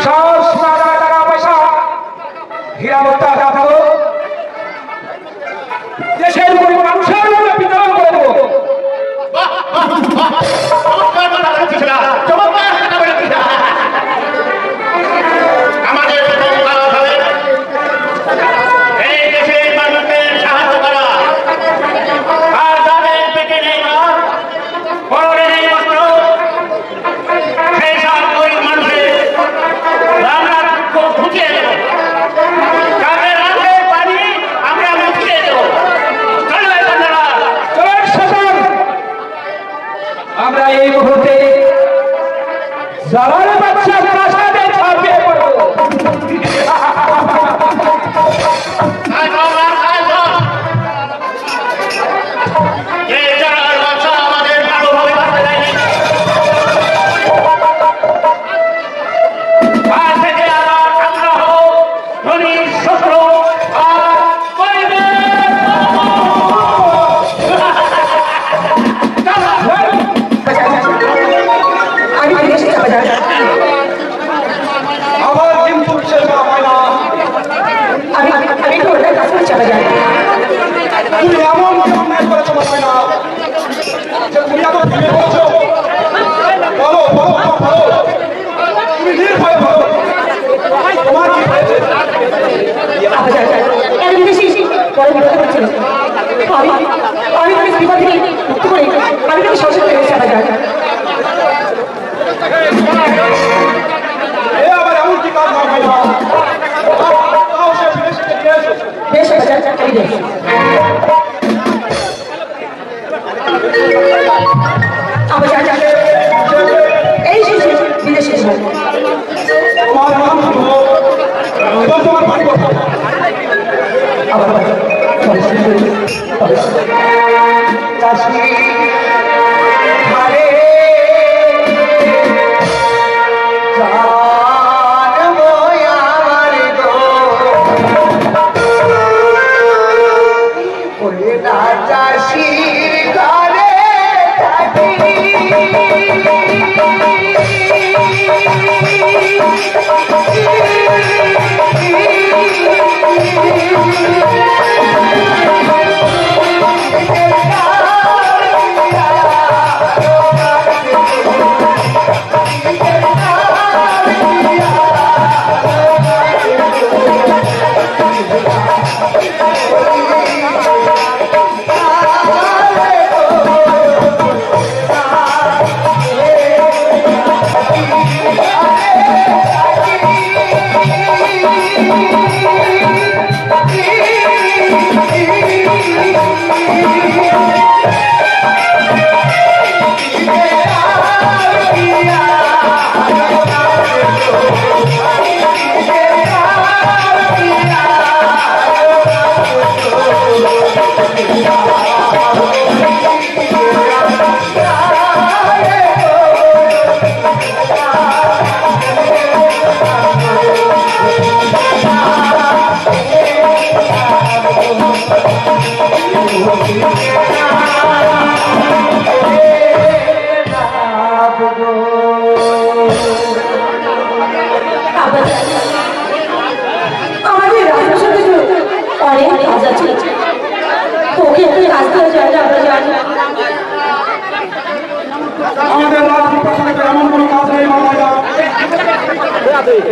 সাহস না টাকা পয়সা হীরা মুক্তা থাকো দেশের গরিব মানুষের মধ্যে বিতরণ করে দেবো। আমরা এই মুহূর্তে জালাল বাদশাহ প্রাসাদে ছাপিয়ে পড়ব।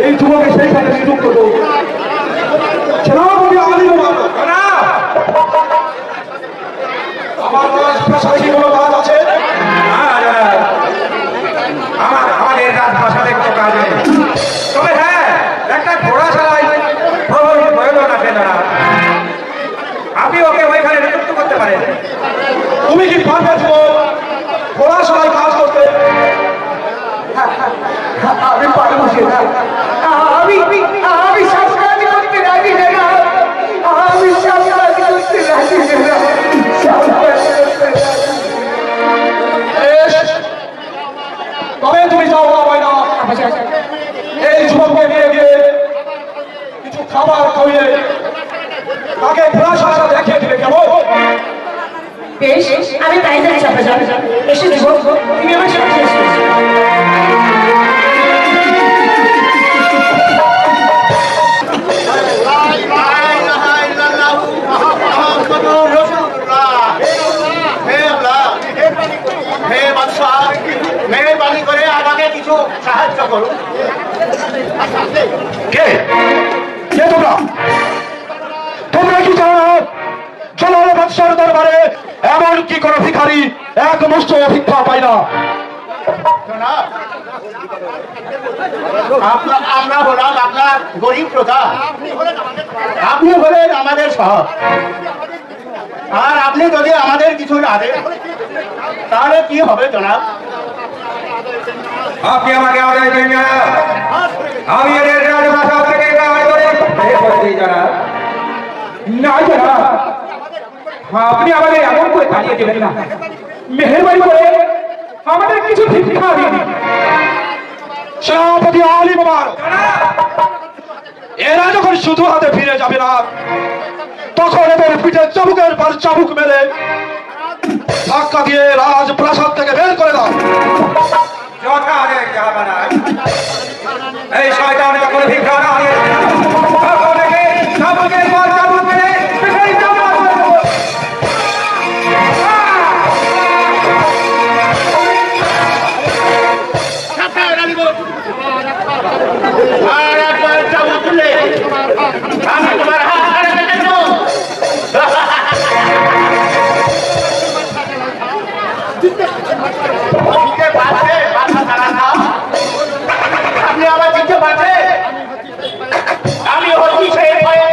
এই যুবকের সেই সাথে নিযুক্ত করব। সেনাপতি আলী আমার রাজপ্রাসাদে কোনো কাজ আছে? আমাদের রাজপ্রাসাদে কোনো কাজ নেই, তবে হ্যাঁ একটা ঘোড়া চালাই প্রয়োজন আছে না, আপনি ওকে ওইখানে নিযুক্ত করতে পারেন। তুমি কি পারবে ঘোড়া চালাই কাজ করতে? আমি পারবো সেটা, আমি সব কাজ করতে রাজি না, আমি সব কাজ করতে রাজি না। তবে তুমি যাও না, এই যুবককে নিয়ে গিয়ে কিছু খাবার খাইয়ে তাকে ঘোড়া দেখিয়ে দিবে, কেমন? বেশ, আমি তাই যাচ্ছি। এসে যুবক, তুমি আমার সাথে কে কে তোমরা তোমরা কি জানো জলাল বাদশার দরবারে এমন কি কোন ভিখারি এক মুষ্ট ভিক্ষা পায় না? আমরা হলাম আপনার গরিব প্রজা, আপনি হলেন আমাদের সহজ। আর আপনি যদি আমাদের কিছু না দেন তাহলে কি হবে জনাব? আপনি আমাকে আদায় দিন জানাব। আমি এদের রাজভাষা থেকে গায়ে করে বের করে দিই জানাব। না জানাব, আপনি আমাদের এমন করে তাড়িয়ে দেবেন না। মেহেরবানি করে আমাদের কিছু ভিক্ষা দিন। সেনাপতি আলী মোবারক, এরা যখন শুধু হাতে ফিরে যাবে না, তখন এদের পিঠে চাবুকের পর চাবুক মেরে ধাক্কা দিয়ে রাজপ্রাসাদ থেকে বের করে দাও। যথা আদেশ জাহাপানা। এই শয়তান যখন ভিক্ষা না দিয়ে তখন একে চাবুকের পর চাবুক মেরে পিঠেই চামড়া করে দেবো। আর একবার চাবুক তুলে আমি তোমার হাত ধরে কেটে দেবো। দিতে পারছে বাধা ছাড়া না। আপনি আমার দিতে পারছে? আমি হচ্ছি সেই ভয়ে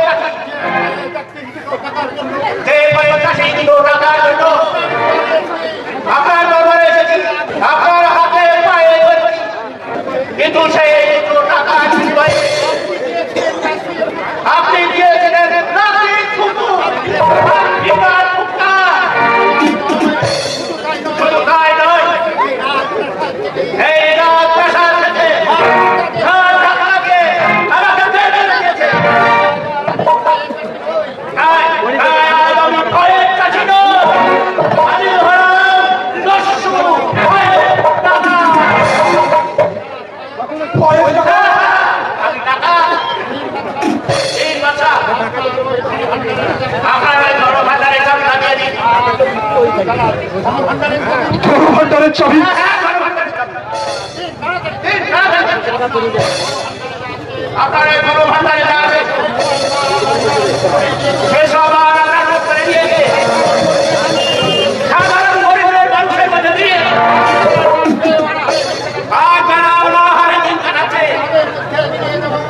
সেই দিল টাকার জন্য আপনার দরবারে এসেছি, আপনার হাতে পায়ে ধরেছি, কিন্তু সেই দুটো টাকা ছিনতাই আপনি দিয়েছিলেন রাত্রি কুকুর বিকাল কুকুর। শুধু তাই নয়, এই রাজপ্রাসাদ থেকে টাকাকে আমাকে বেঁধে রেখেছে। আমি ভয়ের কাছে নই, আমি হলাম দস্যু ভয়ের টাকা। আমি টাকা এই বাচ্চা আপনারা বড় ভাতারে কাম লাগিয়ে দিন। ভান্ডারের চাবি আপনারা বড় ভাতারে যাবে সেসব নাটক করে দিয়েছে সাধারণ গরিবের মানুষের মধ্যে দিয়ে। আর যারা অনাহারে দিন কাটাচ্ছে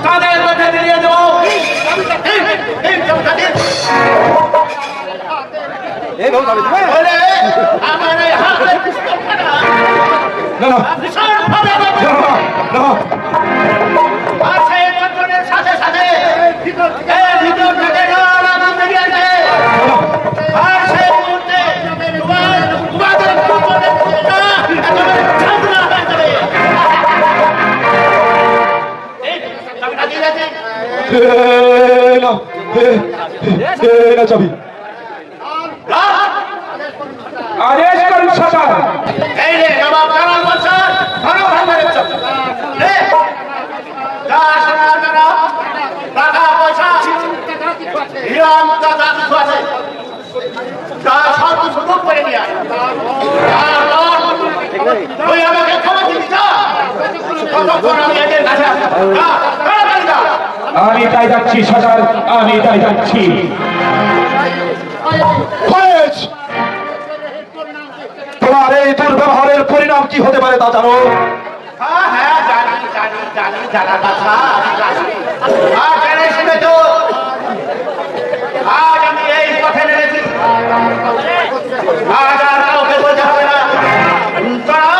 তাদের মধ্যে দিয়ে দেবো। বলে আমার এই হাতে না না ভীষণভাবে না, আর সেই বন্ধনের সাথে সাথে এই ভিতর থেকে ডর আমার বেরিয়ে আসে। আর সেই মুহূর্তে তোমাদের কুকুরের একেবারে ঝাঁঝরা হয়ে যাবে। এই চাবিটা দিয়ে গেছে। না চাবি আদেশ করুন সরকার। এই রে নবাব জালাল বাদশাহ ধরো ভান্ডারের চাবি। নে যা সোনার দানা টাকা পয়সা হিরাম দাদা কিছু আছে তা সব কিছু লুট করে নিয়ে আয়। আর লন, তুই আমাকে ক্ষমা দিবি যা। ততক্ষণ আমি এদের কাছে আসবো। যা, তাড়াতাড়ি যা। আমি তাই যাচ্ছি সরকার, আমি তাই যাচ্ছি। তোমার এই দুর্ব্যবহারের পরিণাম কি হতে পারে তা জানো? হ্যাঁ হ্যাঁ জানি জানি জানি জানা কথা জানি। আর জেনে শুনে তো আজ আমি এই পথে নেমেছি। আজ আর কাউকে বলতে হবে না তারা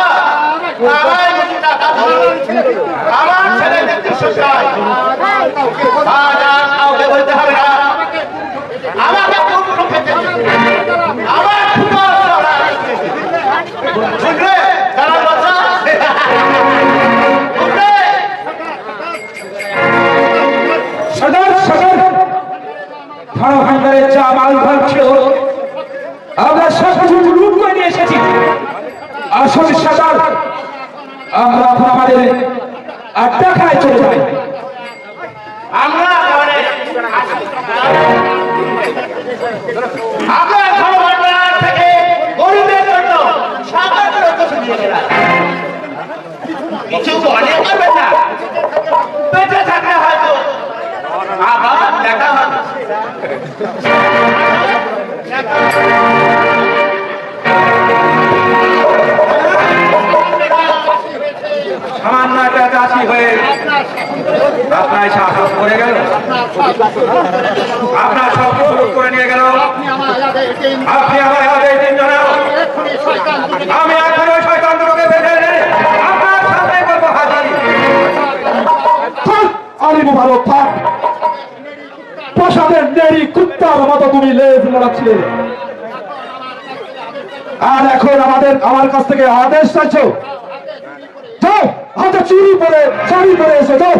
আমায় যদি টাকা দিল, আমার ছেলে দেখতে শেষায়। আজ আর কাউকে বলতে হবে না আমাকে কোন খেতে আমার বুঝলে জানার বাচ্চা বুঝলে। সদর সদর ধরো ভান্ডারের যা মাল ঘর ছিল আমরা সব কিছু লুট করে নিয়ে এসেছি। আসল সদর আমরা এখন আমাদের আড্ডাখানায় চলে যাই। আমরা আপনার ঘর ভান্ডার থেকে গরিবের জন্য সামান্য কিছু দিয়ে গেলাম। কিছু মনে করবেন না। সামান্য একটা চাষি হয়ে আপনার শাসন করে গেল, আপনার সব সুযোগ করে নিয়ে গেল। আপনি আমার আদেশ দিন জানাও, আমি এখন ওই শয়তান দুটোকে বেঁধে এনে আপনার সামনে করবো হাজির। আরে ভালো থাক, প্রসাদের নেড়ি কুত্তার মতো তুমি লেজ লড়াচ্ছিলে, আর এখন আমার কাছ থেকে আদেশ চাইছো? যাও, হাতে শাড়ি পরে এসে যাও।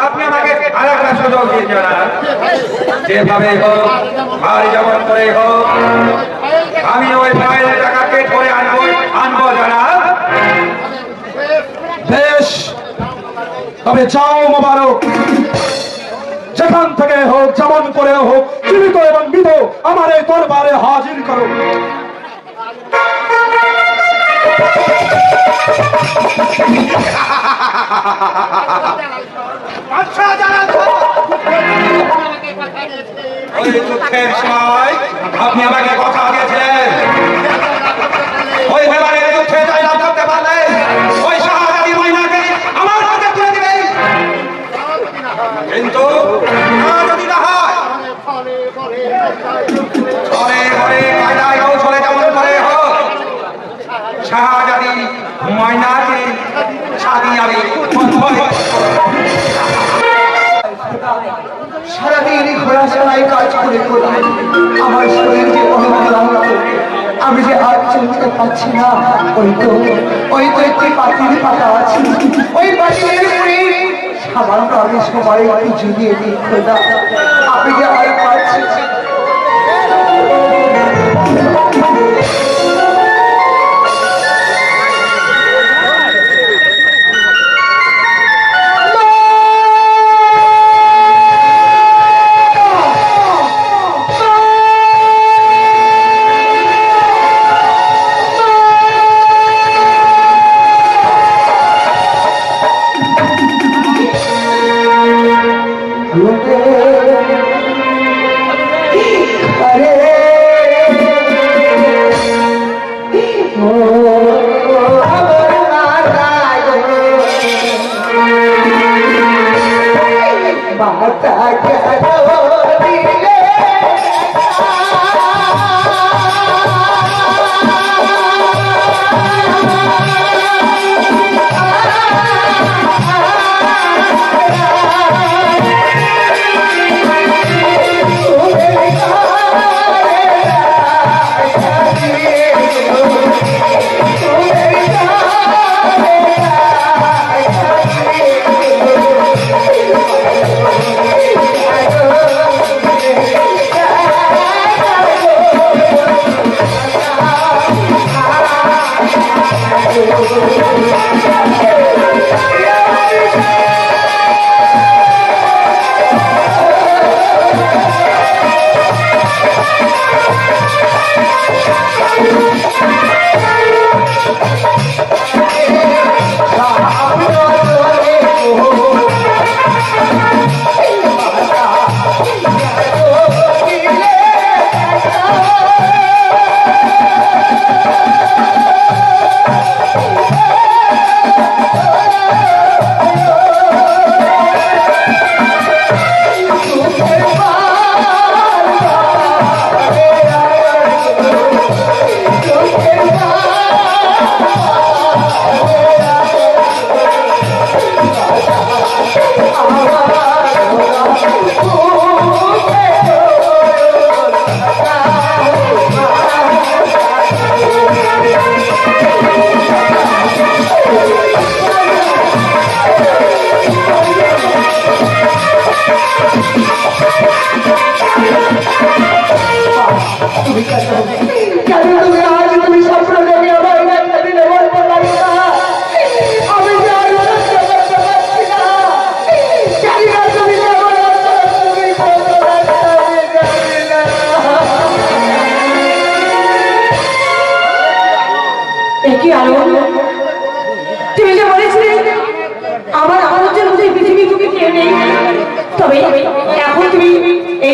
আপনি আমাকে আরেকটা সুযোগ দিয়ে জানান, যেভাবে হোক আর যেমন করে হোক আমি ওই ফাইলের টাকাকে ধরে আনবো জানাব। বেশ, তবে যাও মোবারক, যেখান থেকে হোক যেমন করে হোক জীবিত এবং মৃত আমার এই দরবারে হাজির করো। ওই দুঃখের সময় আপনি আমাকে কথা দিয়েছিলেন, ওই ব্যাপারে দুঃখে জয়লাভ করতে পারলে ওই শাহজাদি মহিলাকে আমার হাতে তুলে দিবেন, কিন্তু যদি না হয় ঘরে ঘরে কায়দায় কৌশলে যেমন করে হোক শাহজাদি ময়নাকে শাদি আমি সারাদিন ঘোরা চালাই কাজ করে করে আমার শরীর যে অহংক্লান্ত, আমি যে আর চলতে পারছি না। ওই তো একটি পাতিল পাতা আছে, ওই পাতিলের উপরে সামান্য আমি সবাই একটু জুগিয়ে দিই খোদা, আমি যে আর পারছি না।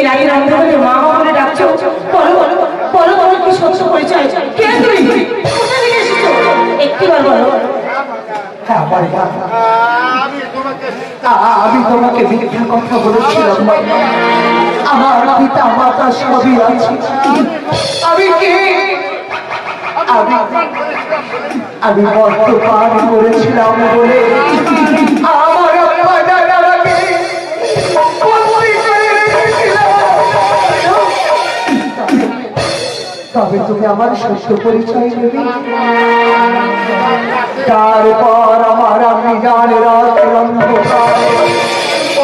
রাতের অন্ধকারে মা মা বলে ডাকছো, বলো বলো বলো বলো কি সত্য পরিচয়, কে তুমি, কোথা থেকে এসেছো, একটিবার বলো। হ্যাঁ মাইনা, আমি তোমাকে আমি তোমাকে মিথ্যা কথা বলেছিলাম মাইনা। আমার পিতা মাতা সবই আছে। আমি কে? আমি মদ্যপান করেছিলাম বলে আমার আব্বা দাদাকে বন্দি করে রেখেছিলাম। তবে তুমি আমার সত্য পরিচয় দেবে। তারপর আমার আমি জানে রাতের অন্ধকার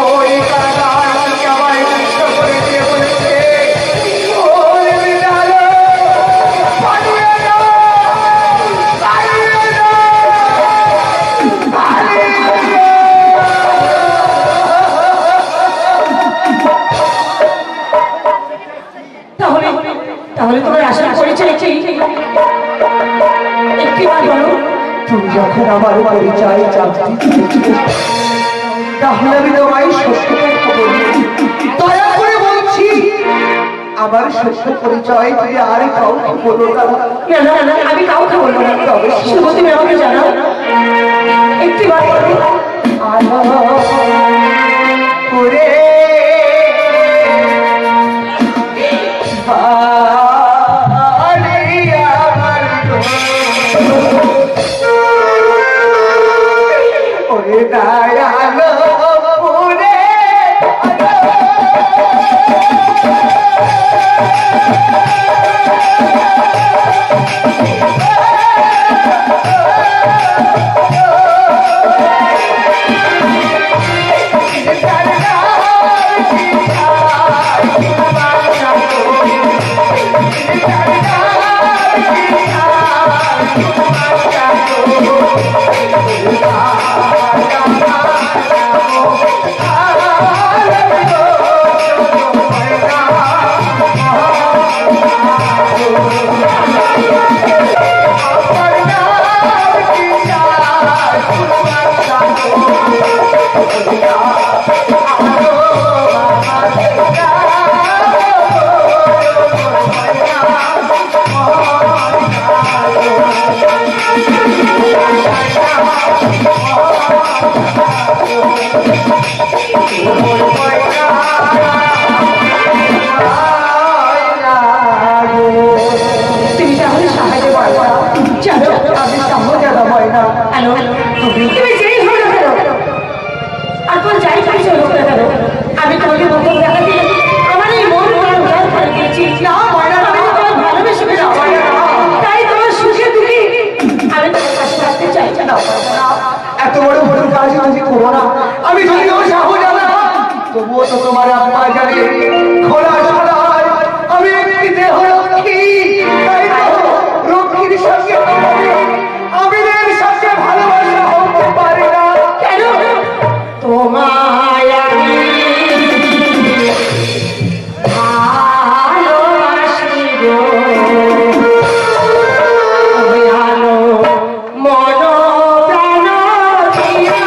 ওই কাকা আমাকে আমায় নষ্ট করে দিয়ে বলেছে, ওরে বিড়ালো, পালিয়ে যাও, পালিয়ে যাও, পালিয়ে যাও। তাহলে তাহলে তোমার আসল পরিচয় কি, একটিবার বলো। তুমি যখন আমার পরিচয় জানতে চেয়েছিলে, তাহলে আমি তোমায় সত্যটা বলি। দয়া করে বলছি, আমার সত্য পরিচয় তুমি আর কাউকে বলো না। না না না, আমি কাউকে বলবো না, তবে শুধু তুমি আমাকে জানাও, একটিবার বলো। আলো করে ওরে দয়ালো পুরে তুমি তাহলে সাহায্য করো, জানো আমি সামনে হয় না। হ্যালো, তুমি যেই হো না কেন, আর তোমার যাই পরিচয় হোক না কেন, আমি তোমাকে প্রথম দেখা দিয়ে আমার এই মন প্রাণ উদার করে দিয়েছি। না ময়না, আমি তো তোমার ভালোবেসে ফেলেছি, তাই তোমার সুখে দুঃখে আমি তোমার কাছে থাকতে চাই। না এত বড় বড় কাজ তুমি করো না। আমি যদি তোমার সাহস জানা, তবুও তো তোমার আব্বা জানে খোলা সদায় আমি একটি দেহ রক্ষী। তাই তো রক্ষীর সঙ্গে আমিরের সঙ্গে ভালোবাসা হতে পারে না। কেন তোমায় আমি ভালোবাসি গো, ভালো মন প্রাণ দিয়া।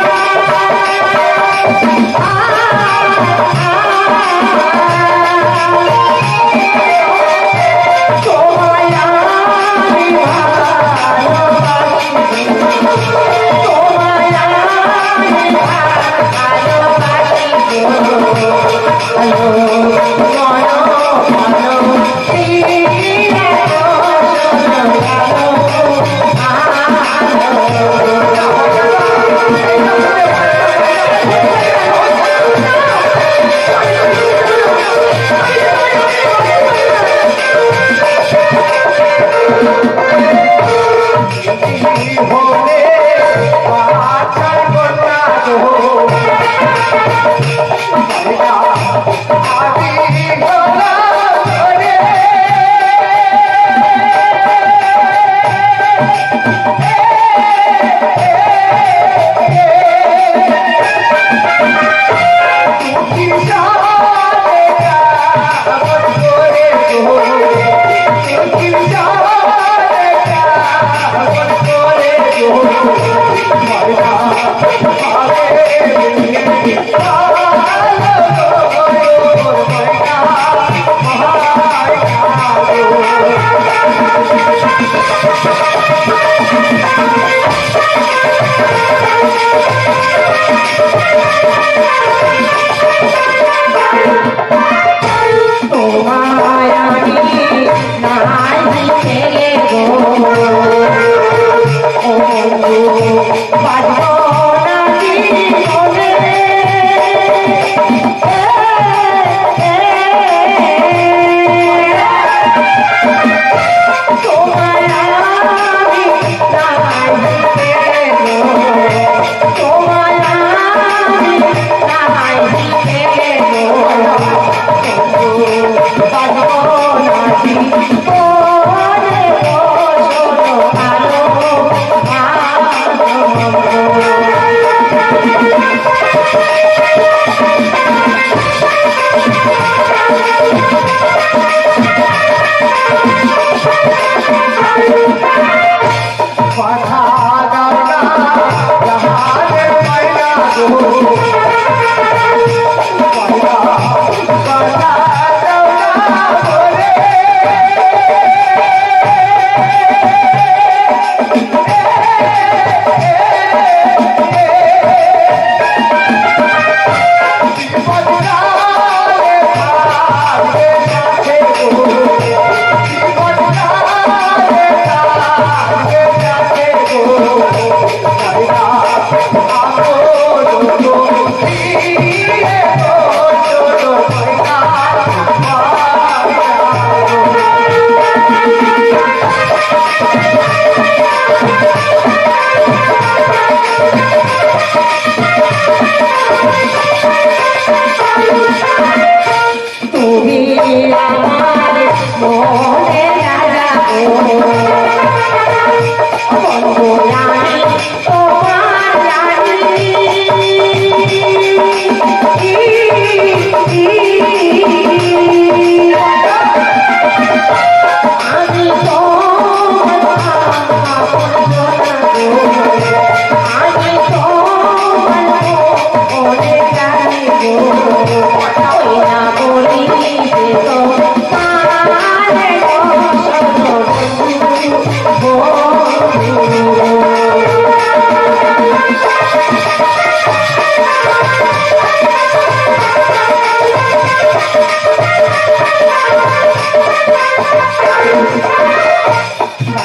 তুমি আমার মনে রাজা বন্ধু রানী তোমার রানী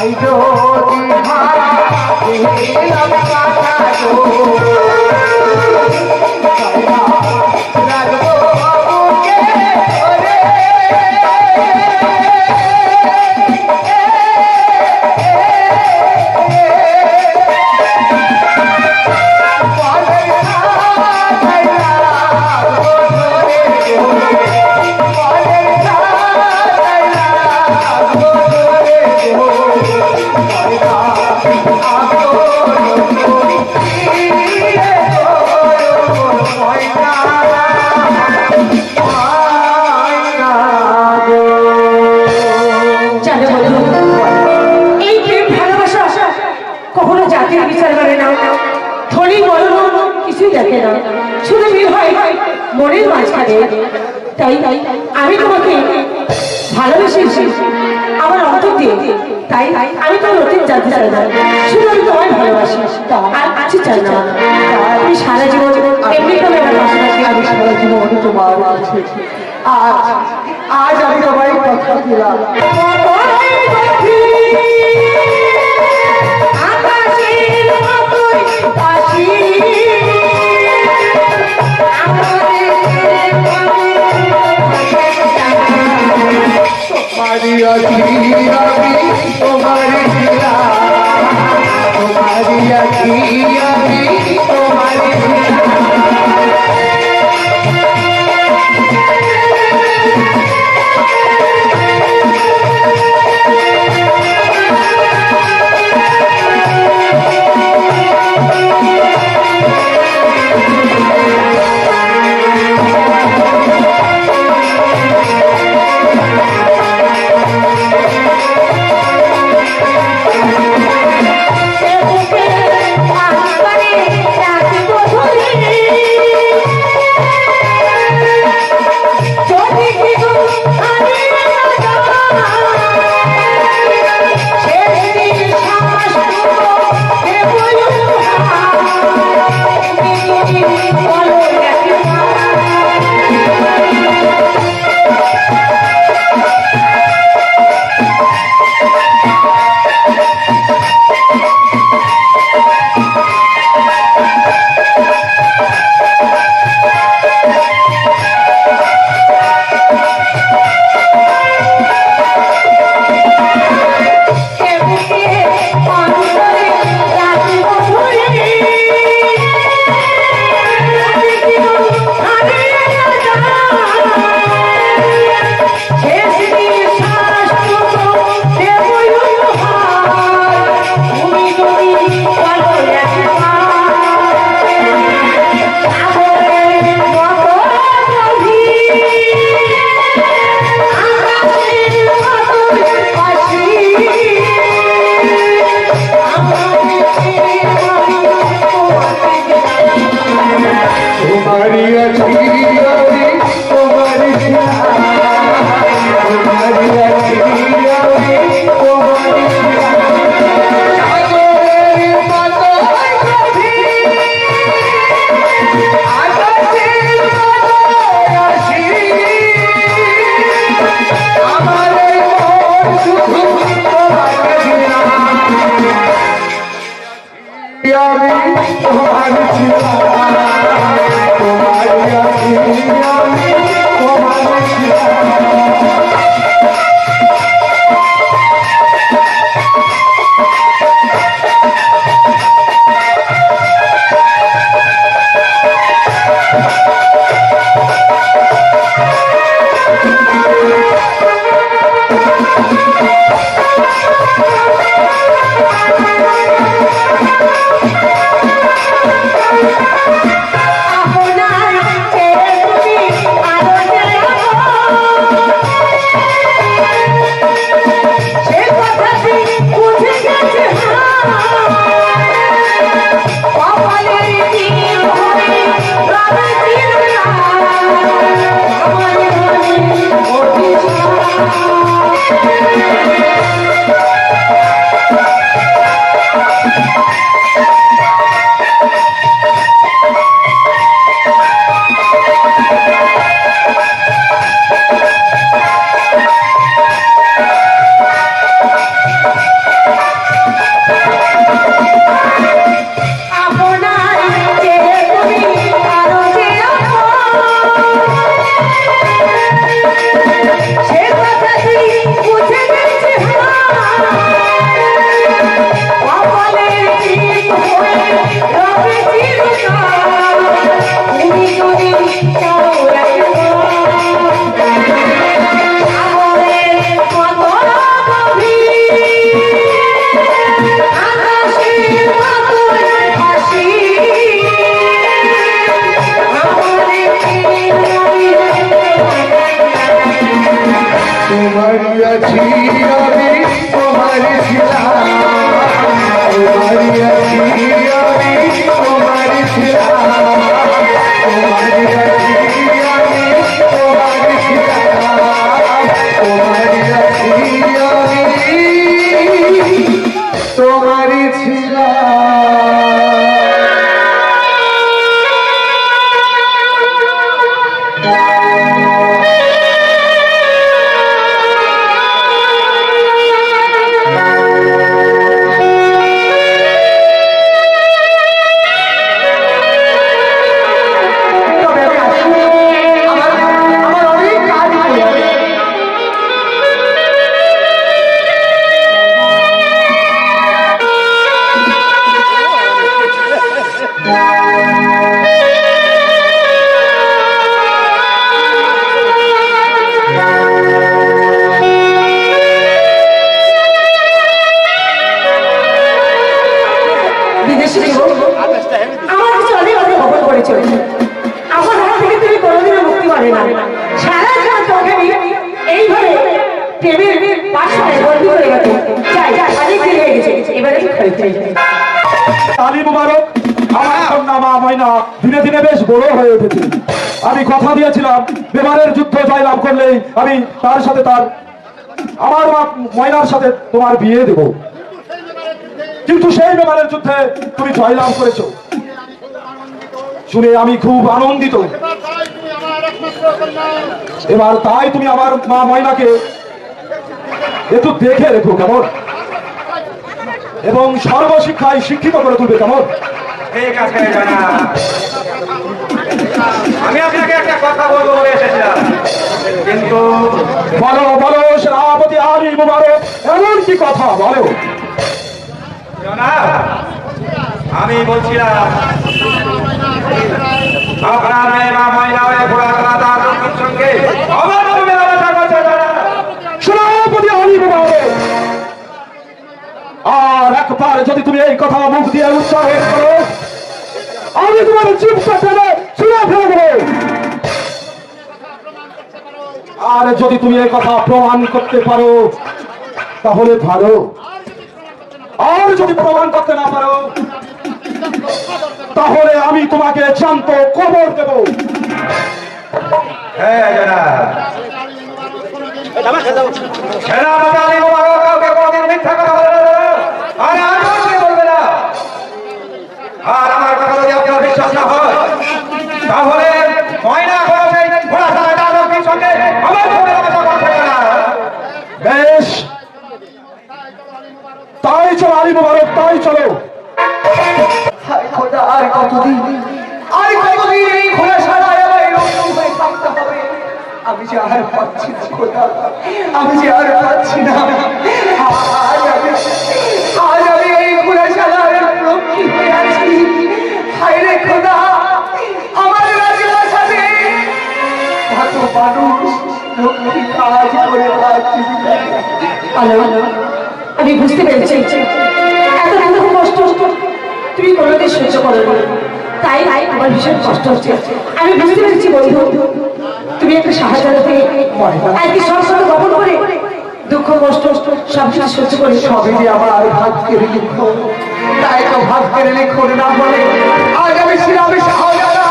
আমি কখনো জাতির বিচার করে না, ধনী বড় কিছুই দেখে না, শুধু ভিড় হয় মনের মাঝখানে। তাই আমি তোমাকে ভালোবেসেছি আমার অন্তর দিয়ে, তাই আমি তোমার অতীত জানতে চাই না, শুধু আমি তোমায় ভালোবাসি আর কিছু চাই না। আমি সারা জীবন এমনি করে আমার পাশাপাশি আমি সারা জীবন তোমার আছে। আজ আমি তোমায় কথা দিলাম। আলী মুবারক আমার কন্যা মা ময়না ধীরে ধীরে বেশ বড় হয়ে উঠেছে। আমি কথা দিয়েছিলাম বিমানের যুদ্ধ জয়লাভ করলেই আমি তার সাথে আমার মা ময়নার সাথে তোমার বিয়ে দেব, কিন্তু সেই বিমানের যুদ্ধে তুমি জয়লাভ করেছো শুনে আমি খুব আনন্দিত। এবার তাই তুমি আমার মা ময়নাকে একটু দেখে রেখো কেমন, এবং সর্বশিক্ষায় শিক্ষিত করে তুলবে কেমন। ঠিক আছে জনাব, আমি আপনাকে একটা কথা বলবো বলে এসেছিলাম, কিন্তু বলো বলো সেনাপতি আলী মুবারক, এমন কি কথা বলো। জনাব আমি বলছিলাম আপনার মেয়ে মা ময়না হয়ে ঘোড়াছড়া তার লোকের সঙ্গে অবাধ মেলামেশা করছে জনাব। সেনাপতি আলী মুবারক, আর একবার যদি তুমি এই কথা মুখ দিয়ে উচ্চারণ করো আমি তোমার জীবটা টেনে ছুঁড়ে ফেলে দেবো। আর যদি তুমি এই কথা প্রমাণ করতে পারো তাহলে ভালো, আর যদি প্রমাণ করতে না পারো তাহলে আমি তোমাকে জ্যান্ত কবর দেব। হ্যাঁ জনাব, সেনাপতি আলী মুবারক কাউকে কোনোদিন মিথ্যা কথা বলে না, আর আজও বলবে না। আর আমার কথা যদি আপনার বিশ্বাস না হয় তাহলে ময়না করে সেই ঘোড়াছড়া তার লোকের সঙ্গে আমার মেলামেশা করছে জনাব। বেশ, তাই চলো আলী মুবারক, তাই চলো। হায় খোদা, আর কতদিন এই ঘোড়া সারায় আমার এরকম হয়ে থাকতে হবে? আমি যে আর পাচ্ছি না খোদা, আমি যে আর পাচ্ছি না। আজ আমি এই ঘোড়া সারার লক্ষ্মী হয়ে আছি। হায় রে খোদা, আমার রাজপ্রাসাদে কত মানুষ লক্ষ্মী কাজ করে পাচ্ছি। আমি বুঝতে পেরেছি এত এত কষ্ট তুমি কোনোদিন সহ্য করো না, তাই আমার ভীষণ কষ্ট হচ্ছে। আমি বুঝতে পেরেছি বন্ধু, তুমি একটা সাহায্য থেকে আর কি সব সময় গোপন করে দুঃখ কষ্ট সব সহ্য করে সবই যে আমার ভাগ কেড়ে লিখো, তাই তো ভাগ কেড়ে লিখো না বলে আজ আমি ছিলাম শাহজাদা।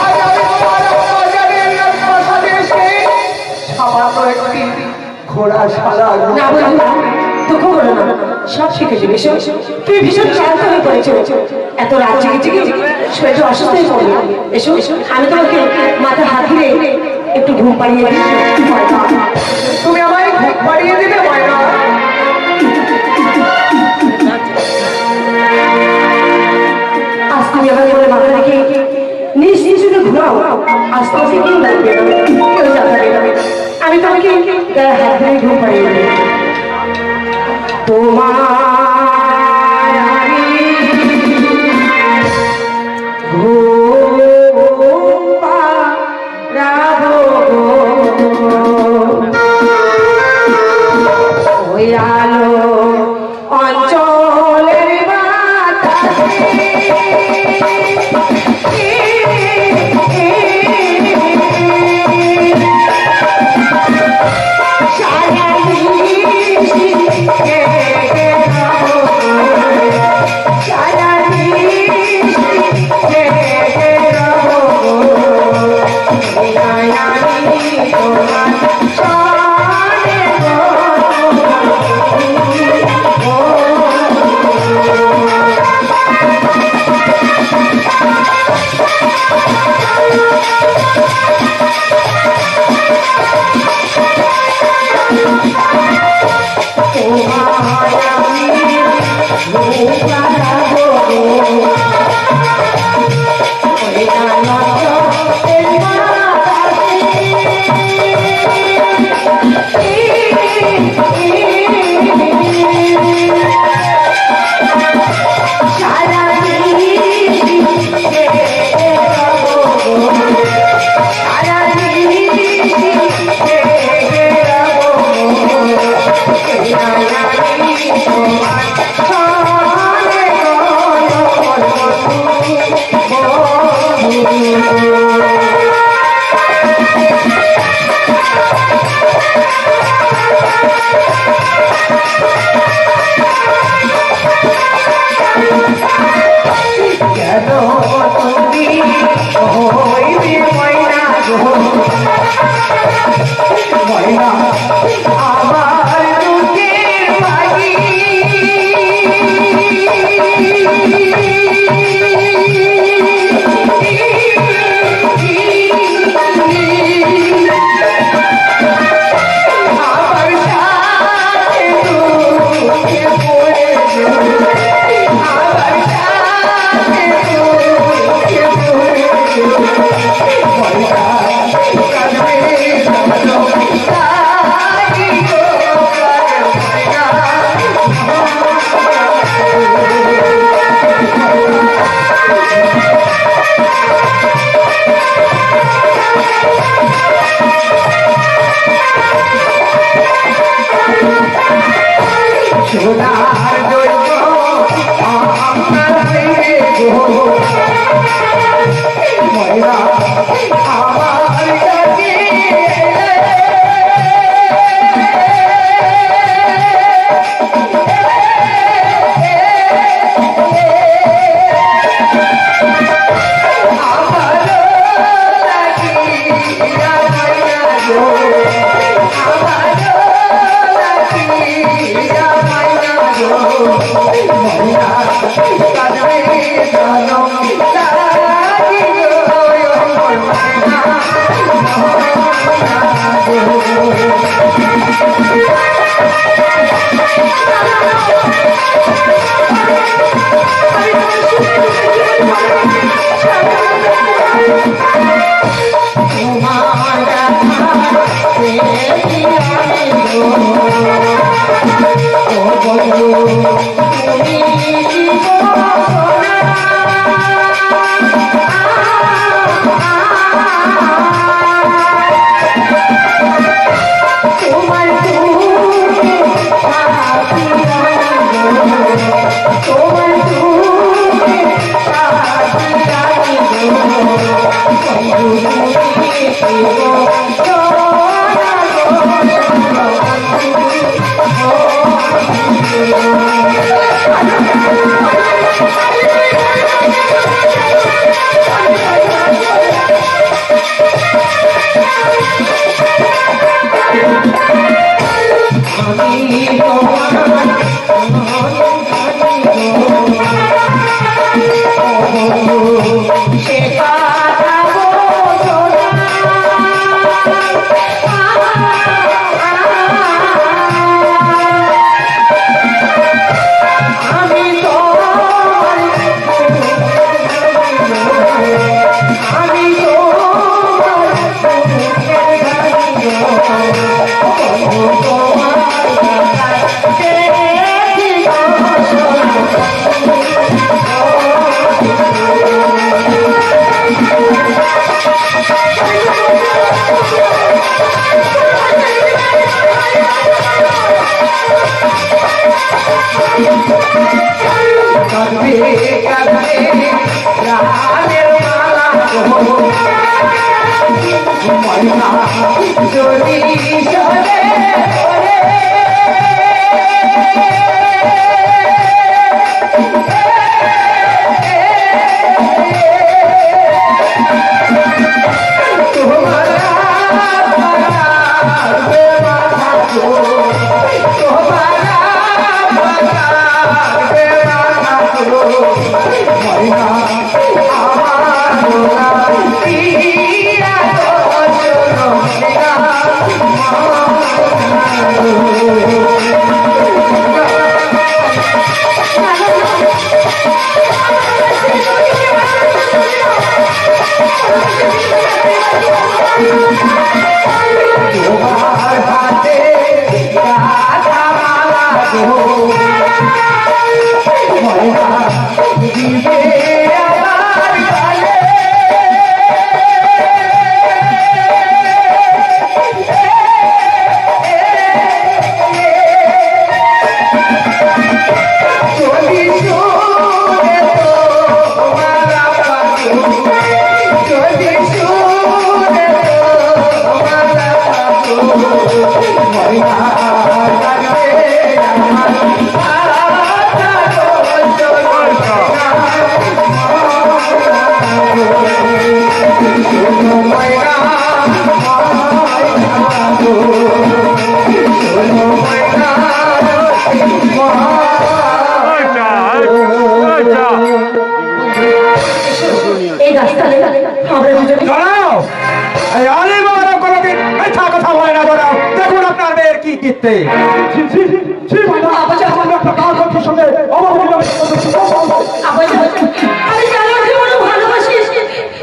আজ আমি তোমার রাজপ্রাসাদের রাজপ্রাসাদে এসে সামান্য একটি ঘোড়া সারা না বন্ধু, দুঃখ করো না, সব শিখে যাবে। তুমি ভীষণ ক্লান্ত হয়ে পড়েছো, এত রাত জেগে জেগে শরীরটা অসুস্থ হয়ে পড়বে। এসো আমি তোমাকে মাথা হাত দিয়ে একটু ঘুম পাড়িয়ে দিই। তুমি আমায় ঘুম পাড়িয়ে দিবে ময়না? আজ তুমি আমার বলে মাথা রেখে নিশ্চিন্তে ঘুমাও। আজ তোমাকে কেউ লাগবে না, কেউ জানাবে না। আমি তোমাকে গায়ে হাত ধরে ঘুম পাড়িয়ে দেব। তোমায় আমি ঘুম পাড়াবো ওই আলো অঞ্চলের বাতাসে Thank you. কীর্তি আমি জানি ওকে বড় ভালোবাসি,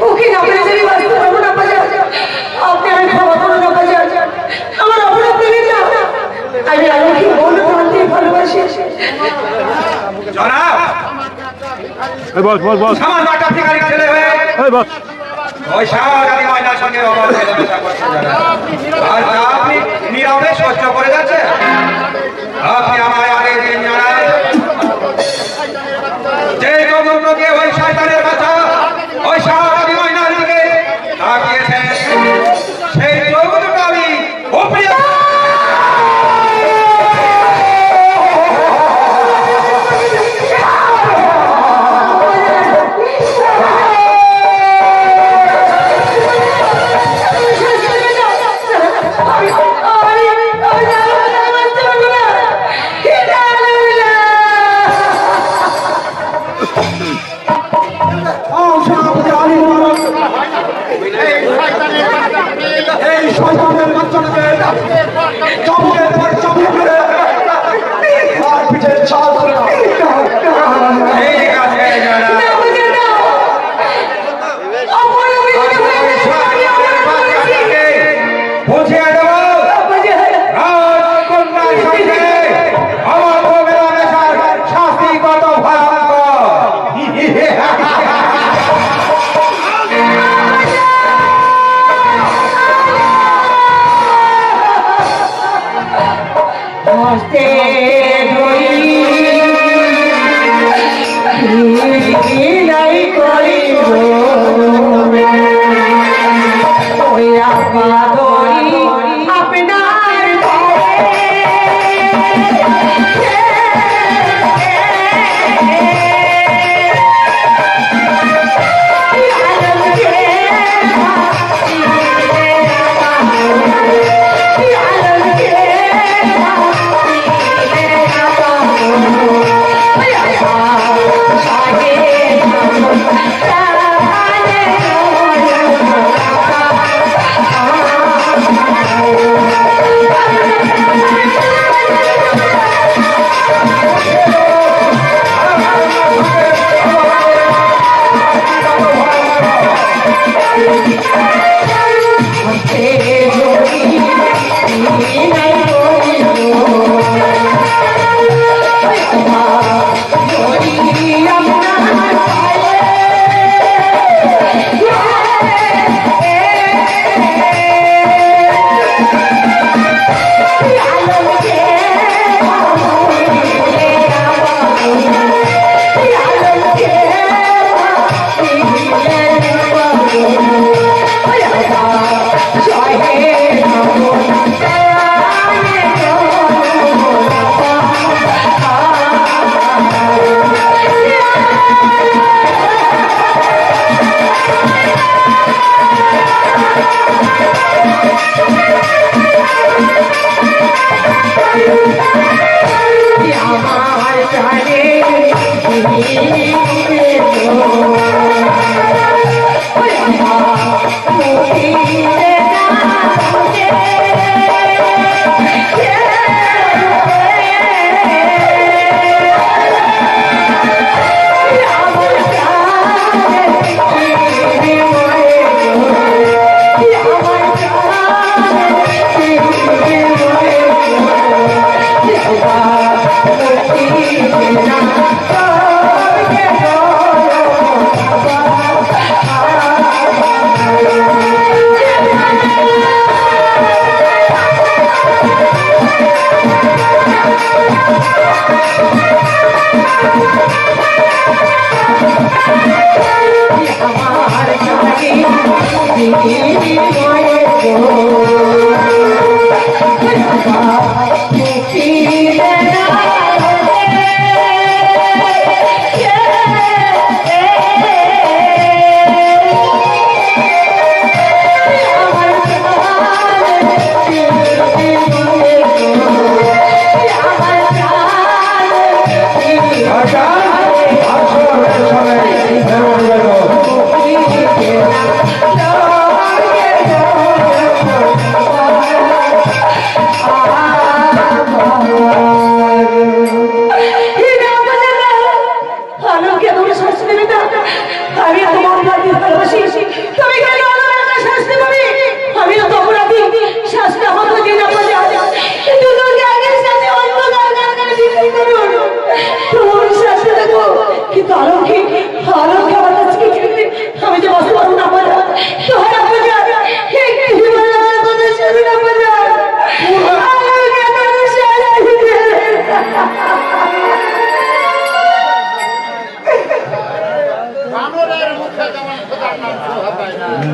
ওকে না পেলে যদি বাঁচতে পারবো না বাজার। আপনি আমি ক্ষমা করুন না বাজার, আমার অপরাধ নেবেন না। আমি আলোকে বড় প্রান্তে ভালোবাসি। জনাব, সামান্য একটা ভিখারি ছেলে হয়ে ওই সারাগাড়ি ময়নার সঙ্গে অবাধ মেলামেশা করতে জানেন। আর তা আপনি নীরবে সহ্য করে যাচ্ছেন। আপনি আমায় আগে দিন জানান, যে কবরকে ওই শয়তানের বাচ্চা ওই সারাগাড়ি ময়নার দিকে তাকিয়েছে, সেই চৌকুটুকু আমি উপড়িয়ে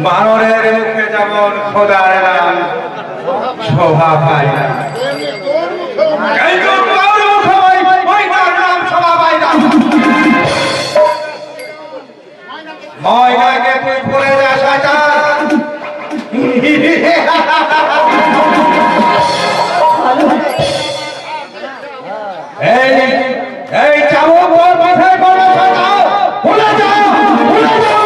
বানরের মুখে যেমন খোদার নাম শোভা পায় না, এই তো তোর মুখে ওই তার নাম শোভা পায় না। ময়নাকে তুই ভুলে যাস আচার। এই চাবুক ওর মাথায় পড়ে সাজাও, ভুলে যাও, ভুলে যাও।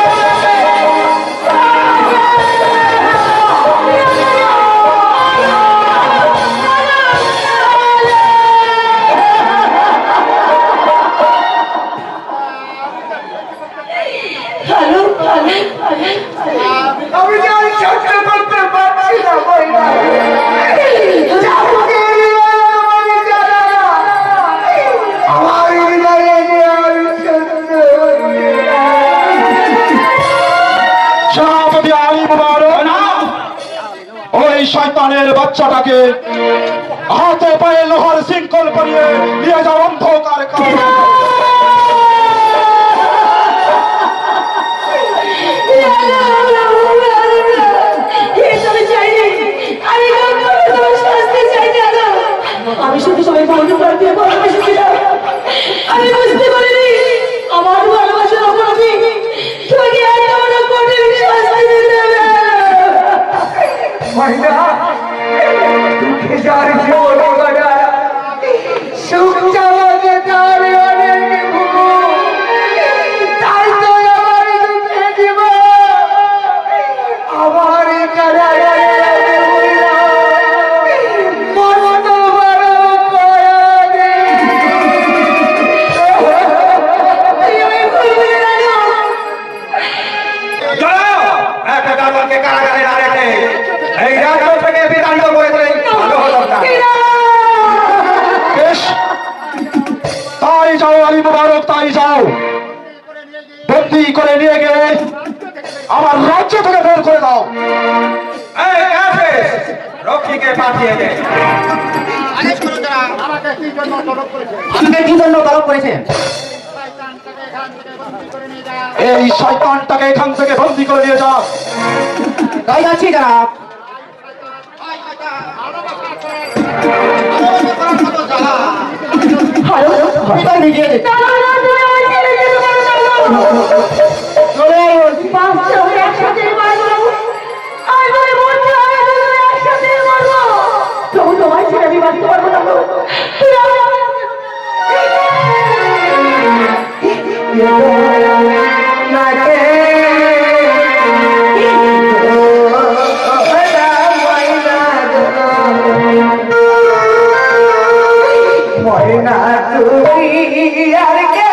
আমি যে আর সহ্য করতে পারছি না মহিলা। আমার হৃদয়ে যে আর সহ্য হচ্ছে না। সেনাপতি আলী মুবারক ওই শয়তানের বাচ্চাটাকে হাতে পায়ে লোহার শৃঙ্খল পরিয়ে নিয়ে যাও অন্ধকার কারাগারে। আমি শুধু সবাই বন্ধু করতে ভালোবেসেছিলাম, আমি বুঝতে পারিনি আমার ভালোবাসার অপরাধী তোমাকে এত বড় কঠিন শাস্তি দিতে হবে। মহিলা, দুঃখে যার জীবন কাটায়, সুখ চাওয়াতে তার অনেক ভুল। তাই তো আমার দুঃখে জীবন, আমার কারায় মহিলা, মস্ত বড় অপরাধী। আমি ভুল বুঝে গেলাম। চলো একটা দারোয়ানকে কারাগারে না রেখে এই রাজ্য থেকে বিতাড়িত করে দিলেই ভালো হতো না। বেশ, তাই যাও আলী মুবারক, তাই যাও। বন্দি করে নিয়ে গেলে আমার রাজ্য থেকে বের করে দাও। এই কাফের, রক্ষীকে পাঠিয়ে দে। আমাকে কি জন্য তলব করেছে? আমাকে কি জন্য তলব করেছেন? এই শয়তানটাকে এখান থেকে বন্দি করে নিয়ে যাও। তাই যাচ্ছি জনাব। হ্যালো, নিয়ে যেতে। একসাথে মারবো। আর বলে বলছে একসাথে মারবো। তবু তোমার ছেলে আমি বাঁচতে পারবো না। ময়না তুমি আর কে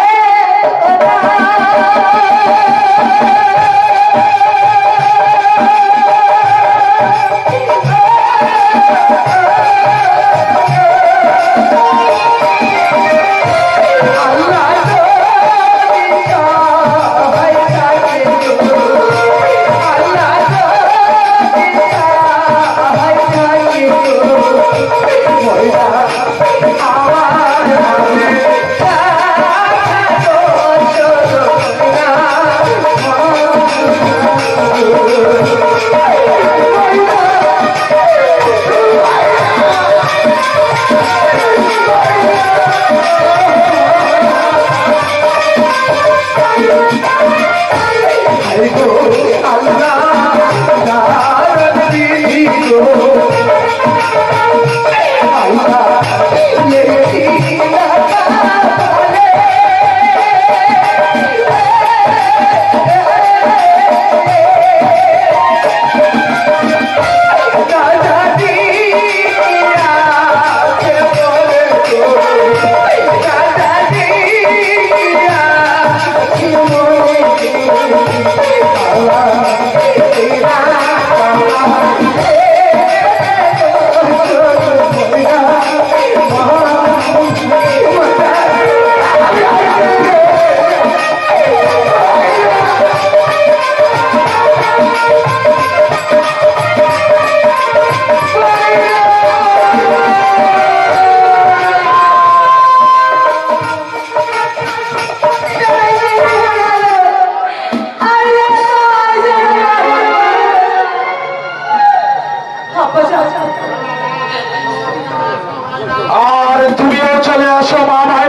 আর তুমিও চলে আসো মা ভাই।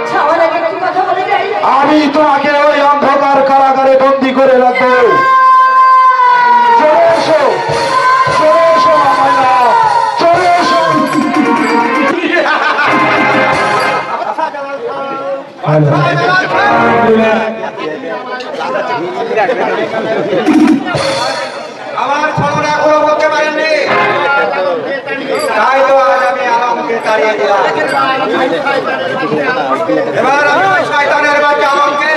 ছাওয়ার আগে একটু কথা বলে যাই। আমি তোমাকে ওই অন্ধকার কারাগারে বন্দি করে রাখবো। চলে এসো, চলে এসো মা ভাইরা, চলে এসো। আমার ছলনা কোনো করতে পারেননি, তাই তো আজ আমি আলমকে তাড়িয়ে দিলাম। এবার আমি ওই শয়তানের বাচ্চা আলমকে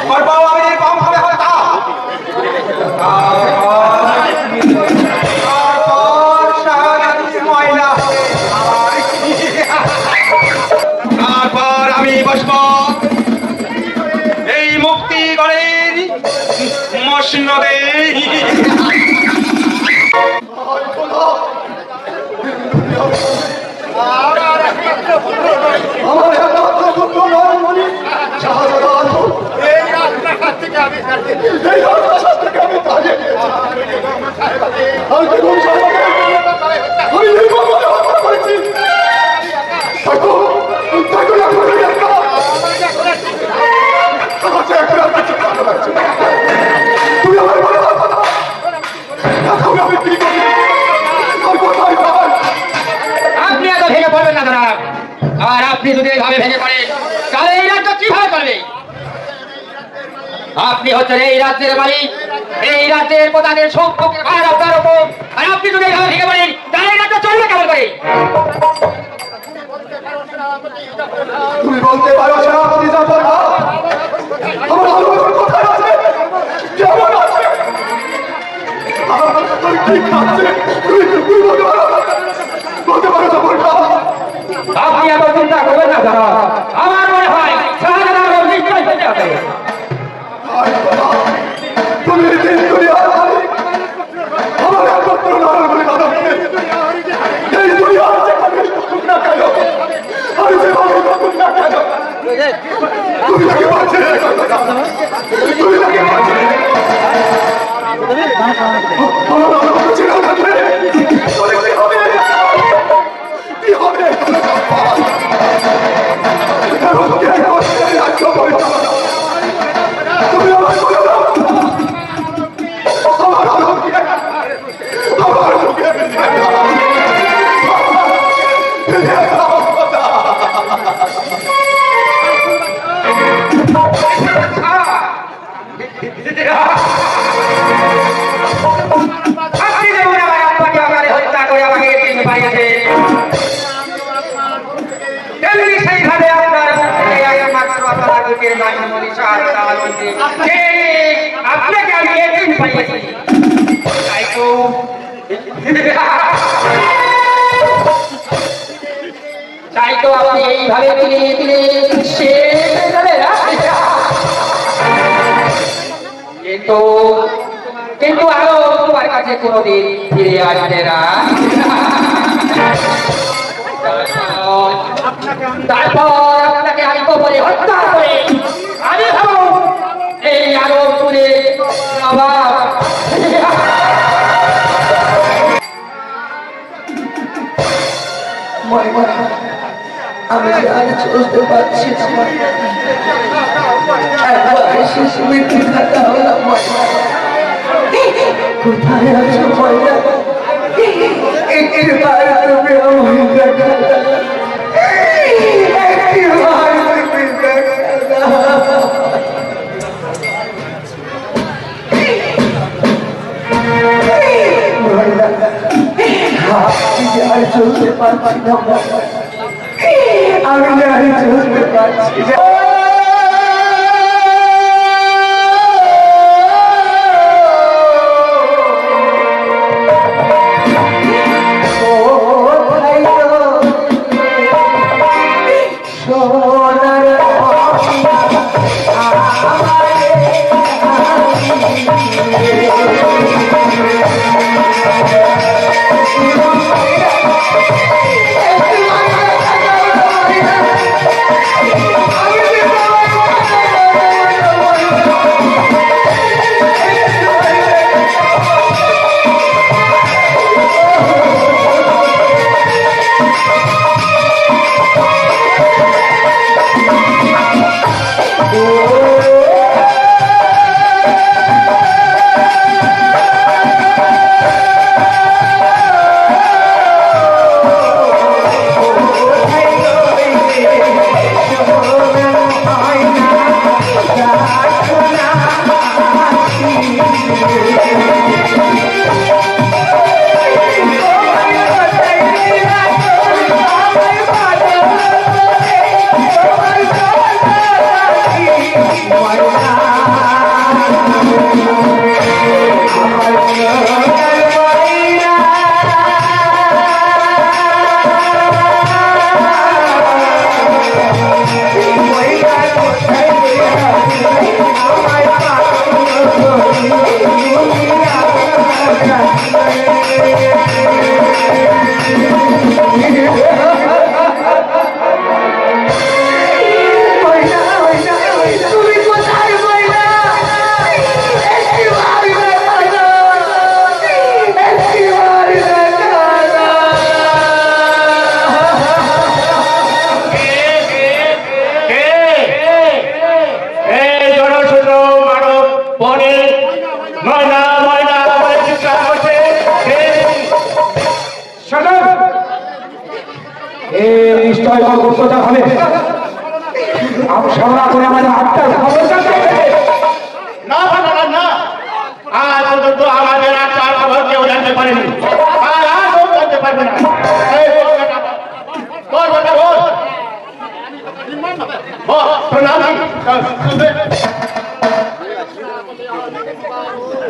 করবো আমি কম হবে হত্যা। তারপর শাহজাদি ময়লা হবে আমার। তারপর আমি বসবো এই মুক্তিগণের মসনদে। আমার একমাত্র পুত্র নরমণি শাহজাহান এই রাস্তাঘাট থেকে আমি কাটিয়ে দিয়েছি। এই রাজপ্রাসাদ থেকে আমি তাড়িয়ে দিয়েছি। আমি বেগম সাহেবকে আমি নির্মমভাবে হত্যা করেছি। থাকো, থাকো না করে দেখো। আচ্ছা, এখন আর কিছু ভালো লাগছে না। তুমি আমার মনে রাখো না। এখন আমি কি করি? আর কোথায় যাই? আপনি এত ভেঙে পড়বেন না দাদা। আর আপনি যদি এইভাবে ভেঙে পড়েন তাহলে এই রাজ্য কিভাবে চলবে? আপনি হচ্ছেন এই রাজ্যের মালিক, এই রাজ্যের প্রধানের সম্পর্কের ভার আপনার উপর। আর আপনি যদি এইভাবে ভেঙে পড়েন তাহলে এই রাজ্য চলবে কেমন করে? তুমি বলতে পারো সেনাপতি জাফর খান আমার আলমগীর কোথায় আছে? কি খাচ্ছে তুই বলতে পারো তো বলটা আপনি এত চিন্তা করবেন না দাদা, আমার মনে হয় শাহজাহান নিশ্চয় বেঁচে আছে। তুমি দিন দুনিয়ার মালিক আমার একমাত্র নারায়ণ বলে দাদা এই দুনিয়ার যেখানে না কেন আমি যেভাবে না কেন তুমি তাকে বাঁচিয়ে রেখো তুমি তাকে বাঁচিয়ে আমার আলো ছিল না কি হবে তুমি আমার বলে দাও আমার আলোকে আমার মুখে আপনি যেমন আমার আব্বাকে আমাকে হত্যা করে আমাকে চিনতে পারিয়েছেন, তেমনি সেইভাবে আপনার মুখে একমাত্র আপনার বুকের নাম মনীষার তাল হইতে আপনাকে আমি চিনতে পারিয়েছি। তাই তো আপনি এইভাবে ধীরে ধীরে শেষ হয়ে যাবেন। কিন্তু আরো তোমার কাছে কোনোদিন ফিরে আসবে না। তারপর আপনাকে আমি কবরে হত্যা করে আমি ভাবো এই আরো পুরে নবাব। ময়না আমি যে আর চলতে পারছি না, একবার শেষ মৃত্যু খাতা হলাম। ময়না কোথায় আছো ময়না? একবার তুমি আমায় দেখা দাও, একবার তুমি দেখা দাও। ময়না আমি আর চলতে পারছি না, আমি আর চলতে পারছি না।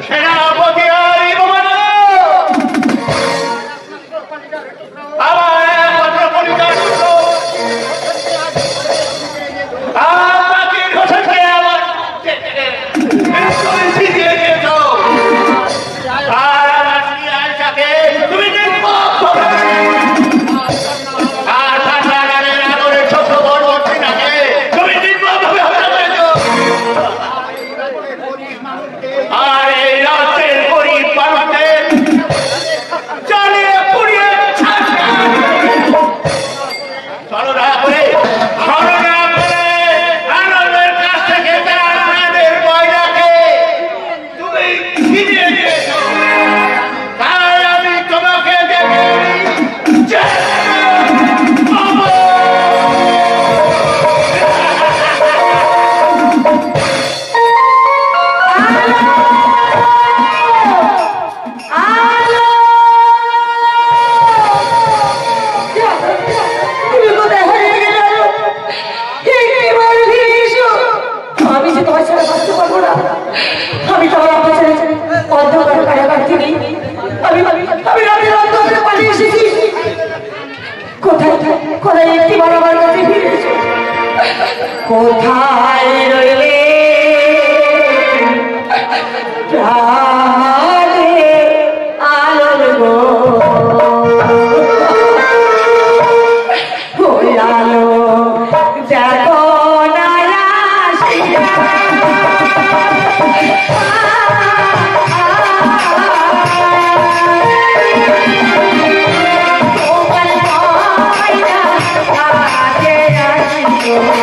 সেনাপতি তুমি জিতিয়ে দিয়েছো। আর আমার স্ত্রী আয়েশাকে তুমি নির্মম ভাবে আর ঠান্ডাগারের আদরের ছোট বোন মর্জিনাকে তুমি নির্মম ভাবে হত্যা করেছো। আর এই রাজ্যের গরিব মানুষদের জ্বালিয়ে পুড়িয়ে ছলনা করে আনন্দের কাছ থেকে তার মায়েদের ময়নাকে তুমি ছিনিয়ে নিয়েছো। তাই আমি তোমাকে দেখে তুমি কোথায় হারিয়ে গেলে? একটিবার ফিরে এসো। আমি যে তোমার ছাড়া বাঁচতে পারবো না। আমি তোমার আব্বা ছেড়ে অন্ধকার কারাগারটি নেই। আমি রাতের অন্ধকারে পালিয়ে এসেছি। কোথায় কোথায় একটিবার আমার কাছে ফিরে এসো। কোথায় রইলে প্রাণে আলোর গো ওই আলো দেখো না আসিয়া। তোমার ময়না কাছে আসিও। তোমার ময়না কাছে আসিও।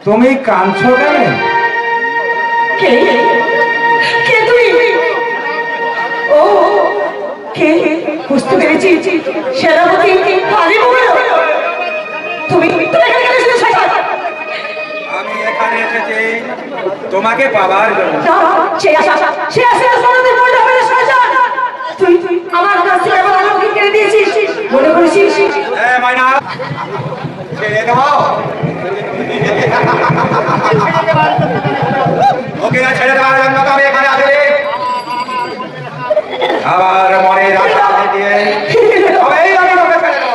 তুমি কাঁদছো কেন? কে কে তুই? ও কে বুঝতে পেরেছি, সেনাপতি আলী মোগল। তুমি এখানে কেন এসেছো শয়তান? আমি এখানে এসেছি তোমাকে পাবার জন্য। না, সে আশা সনদের বলতে হবে না শয়তান। তুই আমার কাছ থেকে আমার আলোকে কেড়ে দিয়েছিস, মনে করেছিস? মাইনা ছেড়ে দেবো? ওকে না ছেড়ে দেওয়ার জন্য তো আমি এখানে আসি। আবার মনে রাখা দিয়ে তবেই আমি ওকে ছেড়ে দেবো।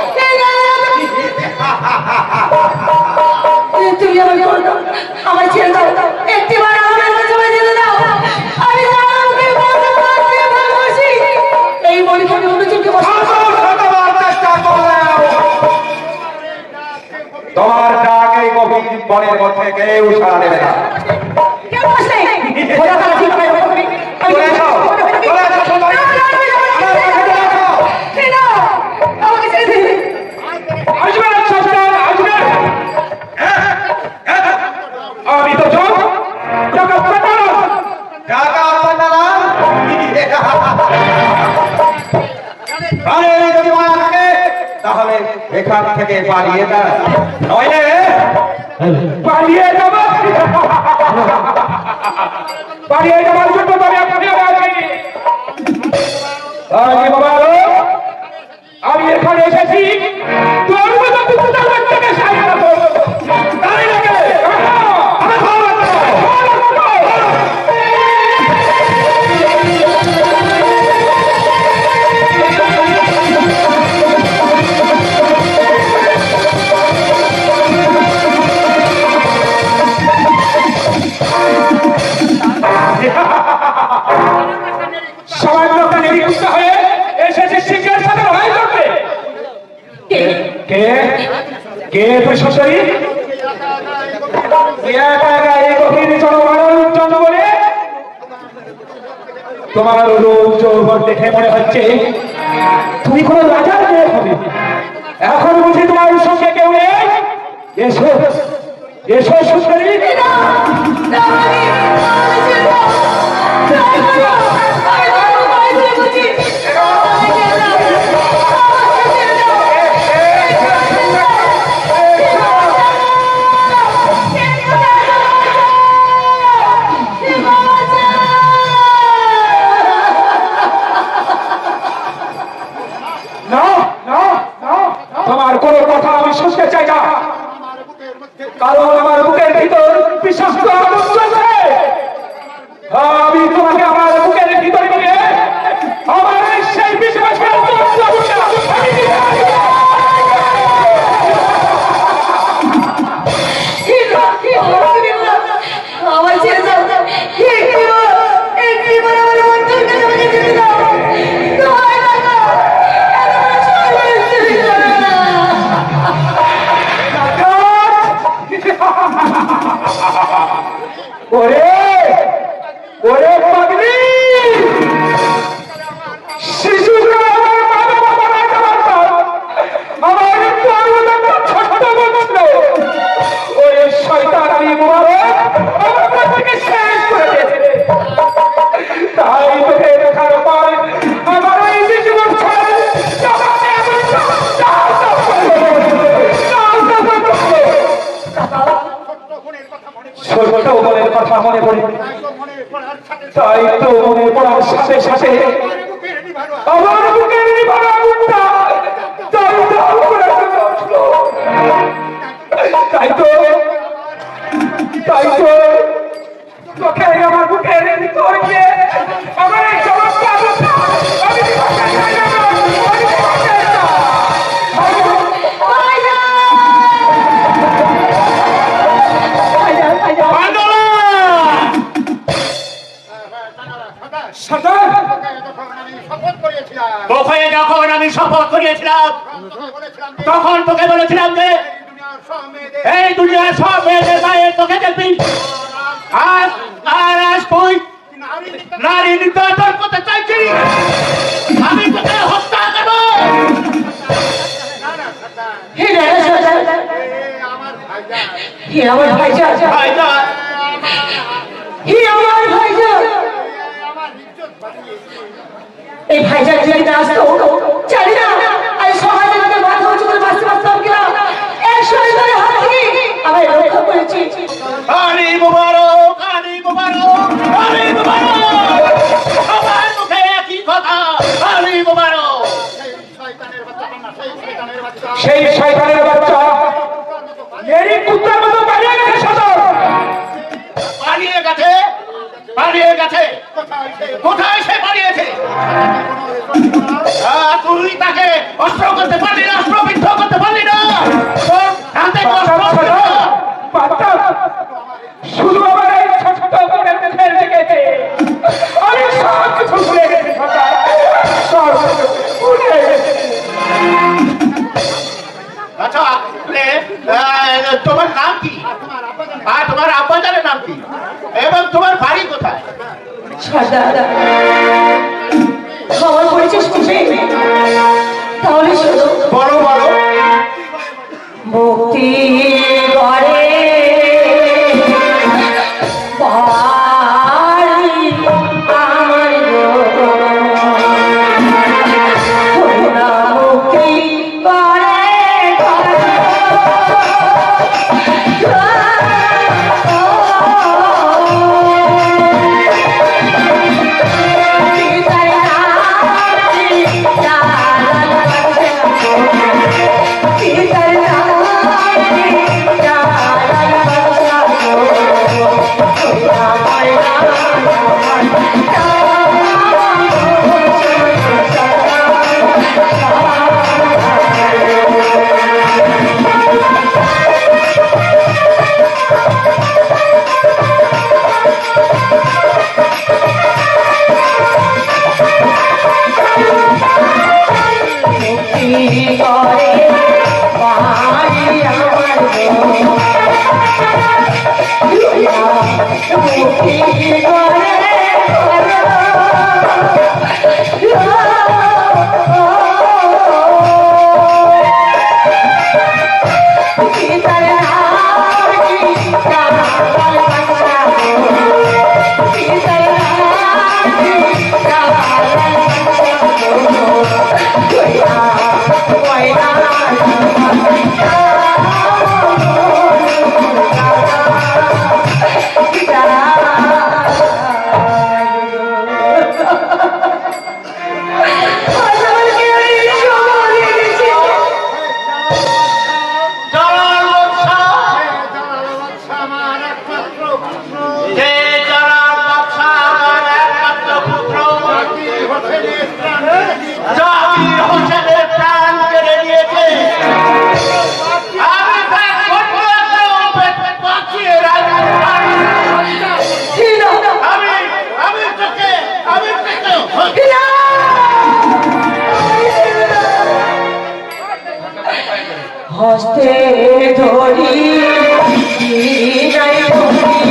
তুমি আমাকে বলো, আমার ছেড়ে দাও, একটিবার আমার কাছে যেতে দাও। আমি জানাকে ভালোবাসি। এই মনে আমি অন্যজনকে চেষ্টা করলেও তোমার ডাক এই গভীর বনের মধ্যে কেউ সাড়া দেবে না। কেউ আসে ওরা তারা ঠিক করে এখান থেকে পালিয়ে যা, নইলে পালিয়ে যাব, পালিয়ে যাওয়ার জন্য তো আমি এখানে আছি। আরে বাবা, আমি এখানে এসেছি তোর মতো কুকুরটার বাচ্চাকে সাহায্য করবো। তাই নাকি? আমার ভালো লাগলো। সামান্য কানে নিযুক্ত হয়ে এসেছে সিংহের সাথে লড়াই করতে। কে? কে কে তুই সশরী? একা একা এই গভীর জনগণে তোমার রূপ যৌবন দেখে মনে হচ্ছে তুমি কোনো রাজার মেয়ে হবে। এখন বুঝি তোমার সঙ্গে কেউ নেই? এসো এসো সুন্দরী। তোমার কোনো কথা আমি শুনতে চাই না, কারণ আমার বুকের ভিতর বিষাক্ত আগুন জ্বলছে। আমি তোমাকে আমার বুকের ভিতর নিয়ে আমার সেই বিষাক্ত আগুনটা আমি দিতে পারি। আমার ছেড়ে দাও, একটিবার আমার বন্ধুর কাছে আমাকে যেতে দাও। তোমার টাকা, এত বড় ষড়যন্ত্র তুমি করো না। ওরে ওরে পাগলি, শিশুরা আমার বাবা বাবা রাখা আমার ছোট্ট বন্ধু ওই শয়তান আলী মুবারক আমার বাচ্চাকে শেষ করে দিয়েছে। তাই তোকে দেখার পর আমার এই জীবন ছাড়ে জমাতে এমন ছোট মনের কথা মনে পড়ে, তাই তো মনে পড়ার সাথে সাথে আমার বুকের নিভার আগুনটা দাউ দাউ করে জ্বলে উঠলো। তাই তো তোকে আমার বুকের ভিতর গিয়ে আমার এই চমৎকার আগুনটা আমি দিতে চাই না, আমি দিতে চাই না। সর্দার, তোকে যখন আমি শপথ করিয়েছিলাম তখন তোকে বলেছিলাম যে এই দুনিয়ার সব মেয়েদের মায়ের তোকে দেখবি, আর আজ তুই নারী নির্যাতন করতে চাইছি, আমি তোকে হত্যা করবো। হে রাজা সর্দার, হে আমার ভাইজান, ভাইজান, হে আমার ভাইজান। এই ভাইজান যদি না আসতো জানি না আমি সমাজের মধ্যে মাথা উঁচু করে বাঁচতে পারতাম কিনা। এক শয়তানের হাত থেকে আমি রক্ষা করেছি। আলী মুবারক, আলী মুবারক, আলী মুবারক, আমার মুখে একই কথা, আলী মুবারক। সেই শয়তানের বাচ্চা মেরি কুত্তার মতো পালিয়ে গেছে। সদর পালিয়ে গেছে, পালিয়ে গেছে, কোথায় সে পালিয়েছে? তুই তাকে অস্ত্র করতে পারলি না, অস্ত্রবিদ্ধ করতে পারলি না, হাতে অস্ত্র ছিল না। শুধু আমার এই ছোট্ট বোনের মুখের দিকেছে, আমি সব কিছু ভুলে গেছি। সব ভুলে গেছি। আচ্ছা, তোমার নাম কি? আর তোমার আব্বাজানের নাম কি? এবং তোমার বাড়ি কোথায়? সর্দার, আমার পরিচয় শুনবে? তাহলে শোনো। বলো বলো। মুক্তি করে বাড়ি আমার গো, মুক্তি করে হস্তে ধরি নাই তোমার পায়ে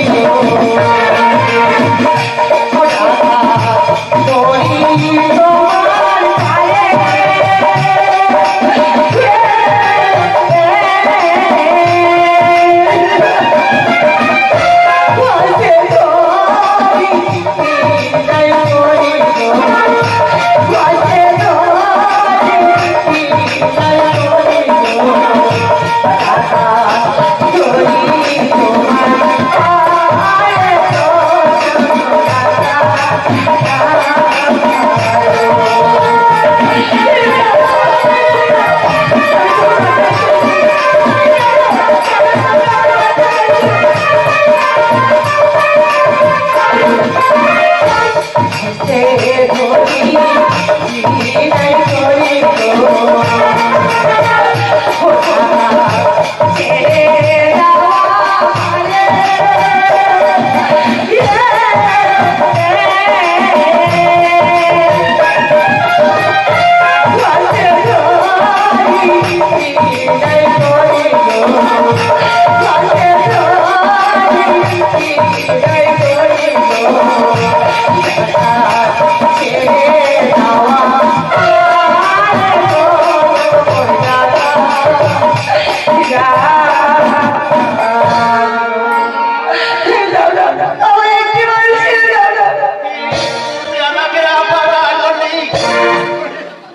তুমি আমাকে আবার আনলি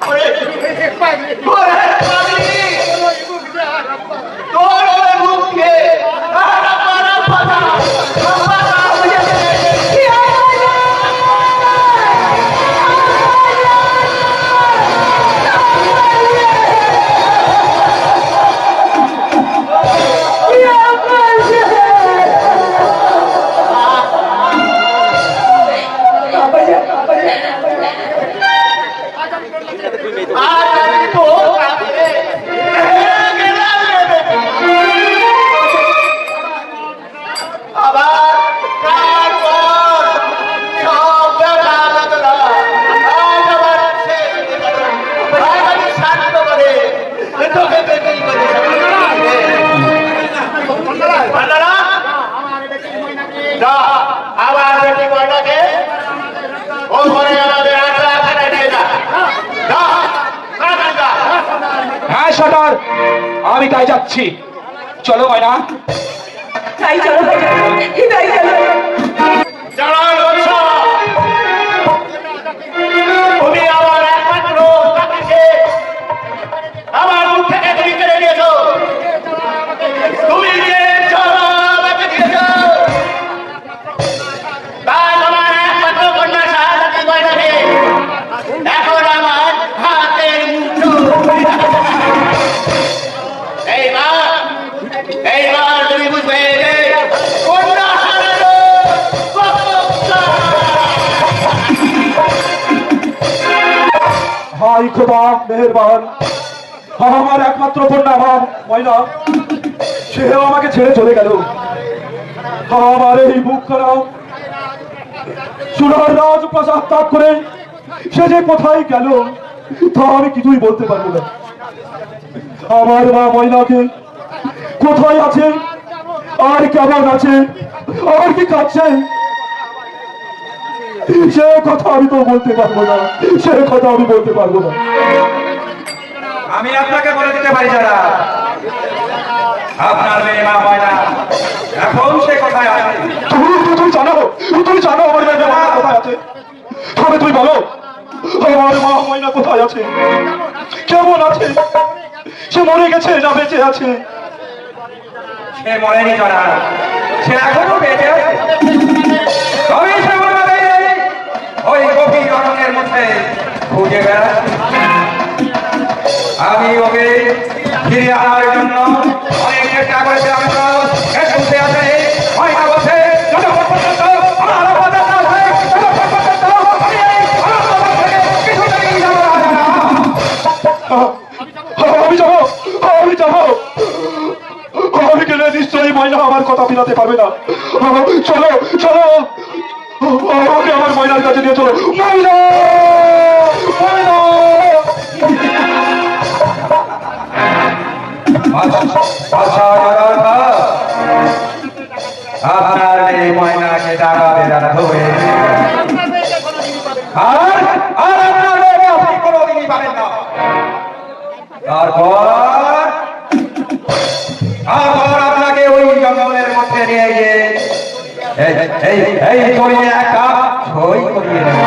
ওরে ওরে পাগলি তোর ওই মুখে আরা পারা পাতা আর আমি তো কাছে গেলাম রে বেটি আবার তারপর সব দেখা লাগলো আজ আবার শেষ হয়ে গেল আজ আমি শান্ত করে তোকে বেটি করে ভান্ডারা যা আবার বেটি ময়নাকে ওই ঘরে আমাদের আটরা খানে নিয়ে যা যা তাড়াতাড়ি যা হ্যাঁ সর্দার, আমি তাই যাচ্ছি। চলো ময়না। তাই চলো তাই চলো জানার বৎস তুমি আমার একমাত্র তাকে আমার মুখ থেকে তুমি কেড়ে নিয়েছো তুমি যে চলো আমাকে দিয়েছো তাই আমার একমাত্র কন্যা শাহজাদি ময়নাকে এখন আমার হাতের মুঠো এইবার তুমি বুঝবে যে কন্যা হারানো কত হাই খোদা মেহেরবান, আমার একমাত্র কন্যা আমার ময়না, সেও আমাকে ছেড়ে চলে গেল। আমার এই বুক করা সোনার রাজপ্রাসাদ ত্যাগ করে সে যে কোথায় গেল তা আমি কিছুই বলতে পারবো না। আমার মা ময়নাকে কোথায় আছে, আর কেমন আছে, আর কি কাছে, সে কথা আমি তো বলতে পারবো না, সে কথা আমি বলতে পারবো না। আমি আপনাকে বলে দিতে পারি যারা আপনার মেয়ে মা ময়না এখন সে কোথায় আছে। তুমি জানো আমার মেয়ে মা কোথায় আছে? তবে তুমি বলো আমার মা ময়না কোথায় আছে, কেমন আছে, সে মরে গেছে না বেঁচে আছে? সে মরেনি যারা, সে এখনো বেঁচে আছে। তবে সে বলবে ওই গভীর অরণ্যের মধ্যে খুঁজে বেড়াচ্ছে। আমি ওকে ফিরিয়ে আনার জন্য অনেক চেষ্টা করেছিলাম। সে শুনতে আছে ময়না বসে যতক্ষণ পর্যন্ত আমার আবাদত না হয়, ততক্ষণ পর্যন্ত আমি এই অরণ্য থেকে কিছুতেই যাব না। আমি যাবো, আমি গেলে নিশ্চয়ই ময়না আমার কথা মিলাতে পারবে না। চলো চলো, আমাকে আমার ময়নার কাছে নিয়ে চলো। ময়না, ময়না। আপনার এই ময়নাকে টাকা বেদানা ধরে আর আর আপনার মেয়েকে আপনি কোনোদিনই পাবেন না। তারপর আপনাকে ওই জঙ্গলের মধ্যে নিয়ে গিয়ে এই করিয়ে একটা সই করিয়ে দেব।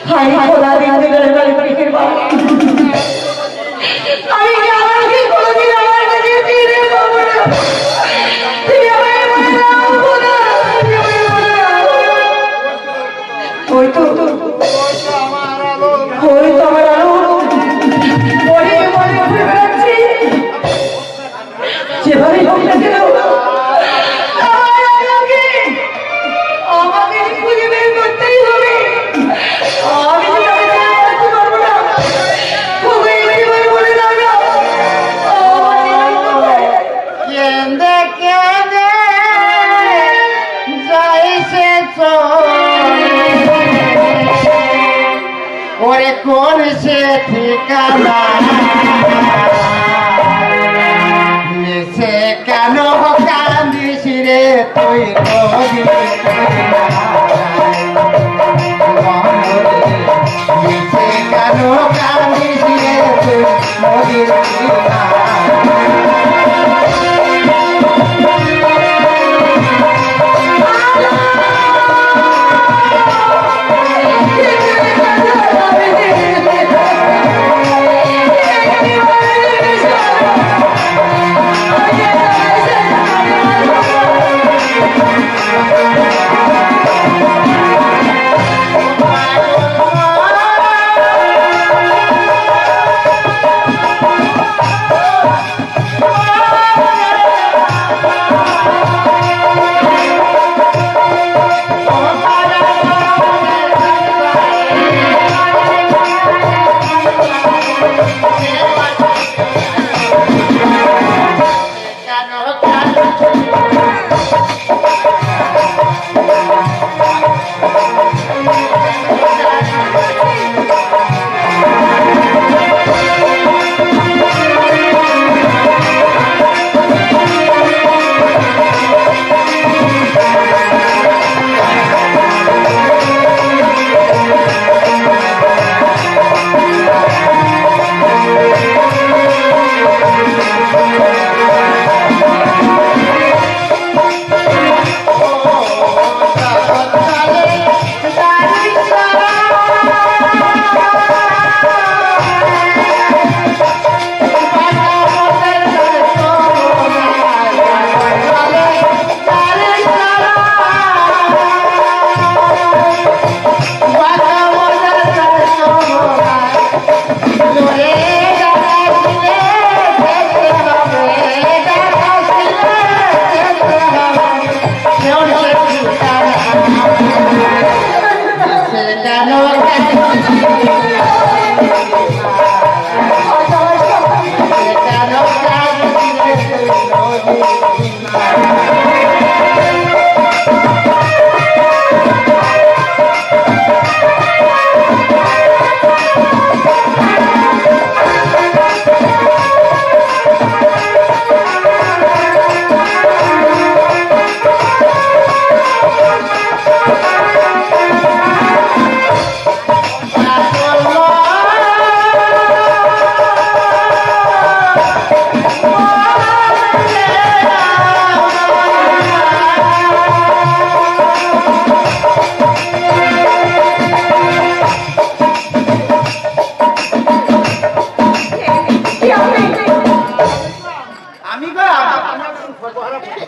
হাই খোদা দিনের মালিকের বাবা, আমি আমাকে কোনোদিন আমার কাছে ফিরে পাবো না। তুমি আমায় বলে দাও খোদা, তুমি আমায় বলে দাও। ওই তো আমার আলো মনে মনে ঘুরে বেড়াচ্ছি। যেভাবে হোক না কেন আমার আলোকে আমাকে খুঁজে বের করতেই হবে। আমি যে তাকে ছেড়ে বাঁচতে পারবো না। তোকে এবার বলে দাও না আমার আলো কোথায়? কেঁদে কেঁদে যাইছে ওরে করছে ঠিকানা মিশে কেন কান্দিস রে তুই মিশে কেন কান্দিস রে তুই নদীর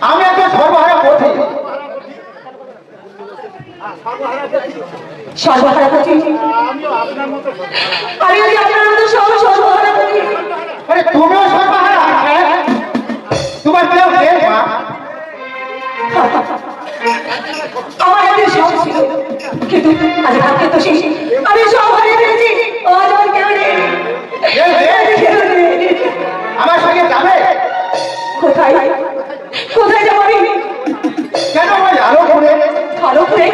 আমি একটা সর্বহারা পথে সর্বহারা পথে আমি যদি আপনার মতো সর্বহারা পথে। আরে তুমিও সর্বহারা? তোমার কেউ কে মা? আমার হাতে সব ছিল, কিন্তু আজ ভাগ্যে তো শেষ। আমি সব হারিয়ে ফেলেছি। আজ আমার কেউ নেই। আমার সঙ্গে যাবে? কোথায় কোথায় যাবো আমি? কেন ওই আলো করে? ভালো করে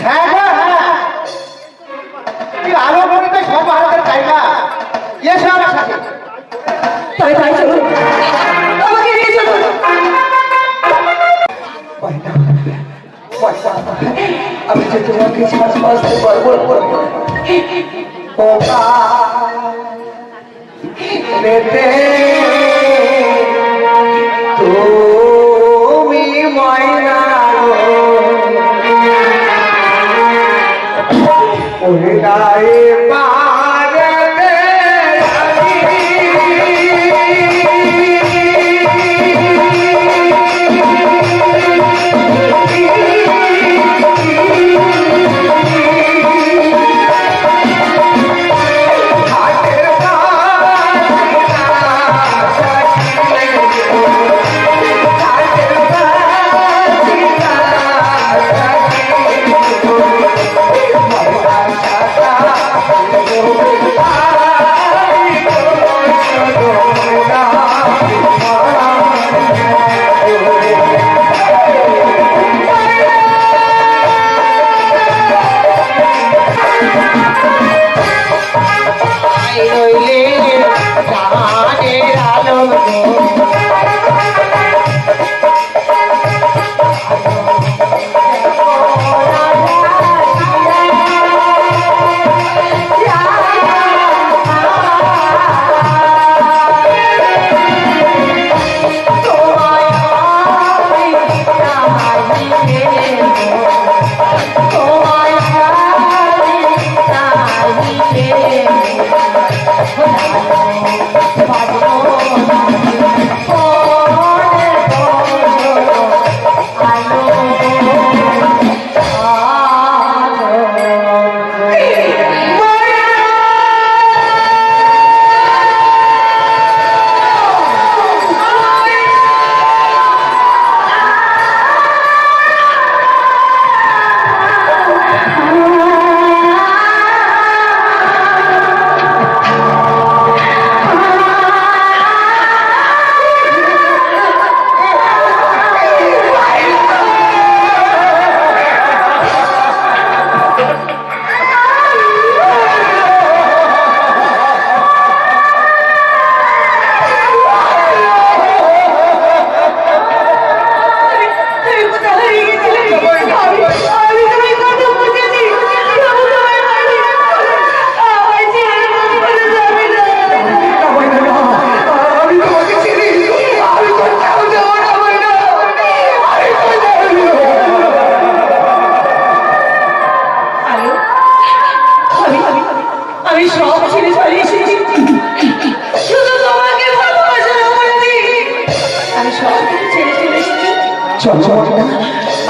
হ্যাঁ হ্যাঁ হ্যাঁ, আমি যে তোমাকে শ্বাস বাঁচতে পারবো তুমি ময়না ওরে গায়ে পাড়াতে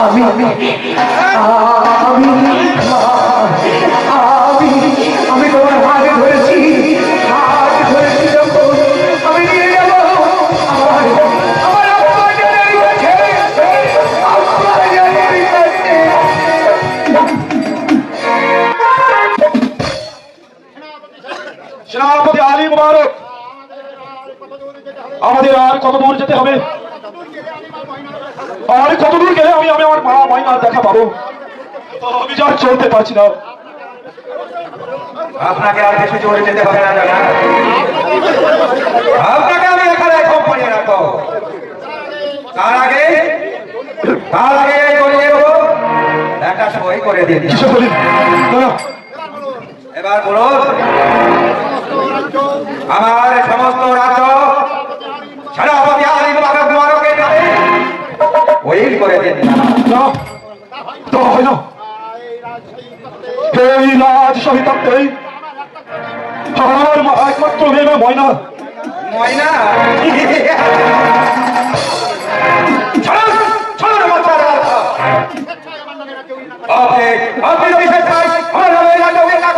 আমি আমি আমি আমি তোমার হাত ধরেছি যখন আমি নিয়ে যাব সেনাপতি আলী মুবারক, আমাদের আর কত দূর যেতে হবে? আর কত দূর গেলে আমি আমার মা ময়নার দেখা পাবো? আমি যা চলতে পারছি না। আপনাকে আর বেশি জোরে যেতে হবে না দাদা, আপনাকে আমি এখানে কোম্পানি রাখবো। তার আগে করে দেবো একটা সই করে দিয়ে দিন। এবার বলুন, আমার সমস্ত রাজ্য সেনাপতি আলী মুবারকের নামে ওইল করে দিন। হয় না, এই রাজ সহিতাতেই আমার একমাত্র মেয়ে ময়না ময়না আপনি যদি আমার না করে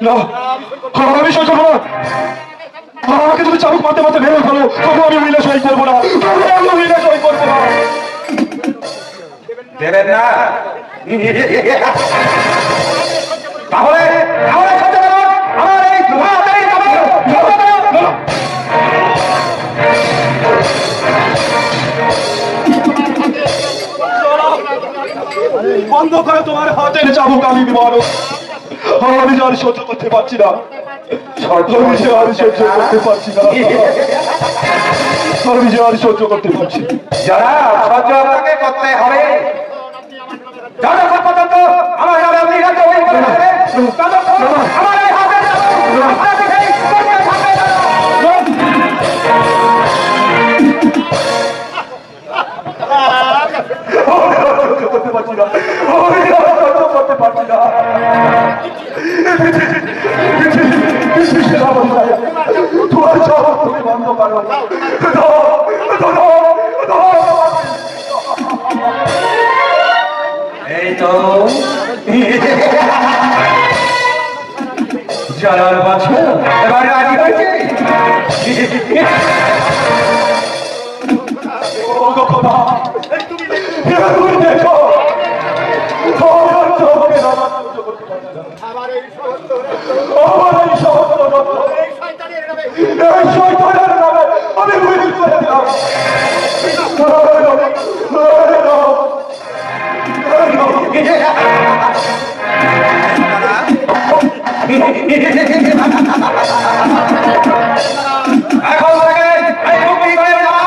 না, আমি সহ্য করবো না। আমাকে যদি চাবুক মারতে মারতে বেরোয় ফেলো, তবু আমি মিলে সই করবো না, আমি মিলে সই করবো না। দেবেন না? তাহলে সহ্য করুন আমার এই বন্ধ করে তোমার হাতের চাবুক আমি বিমারক। আমি আর সহ্য করতে পারছি না, আর সহ্য করতে পারছি না। আমি যে আর সহ্য করতে পারছি না। যারা সহ্য আপনাকে করতে হবে যতক্ষণ পর্যন্ত আমার নামে আপনি রাজ্য বই করে থাকবেন, ততক্ষণ আমার এই হাতের আপনার দিকেই করতে থাকবে। করতে পারছি না, আমি আর সহ্য করতে পারছি না। তোমার সব তুমি বন্ধ করো। এই তো জানার বাছা এবার রাজি হয়েছে। তুমি দেখো তোমার চোখে আমার সহ্য করতে পারছি না। আমার এই সমস্ত আমার এই সমস্ত রক্ত, এই শয়তানের নামে এই শয়তানের নামে আমি উইল করে দিলাম। এখন থেকে এই মুক্তি করে দেওয়া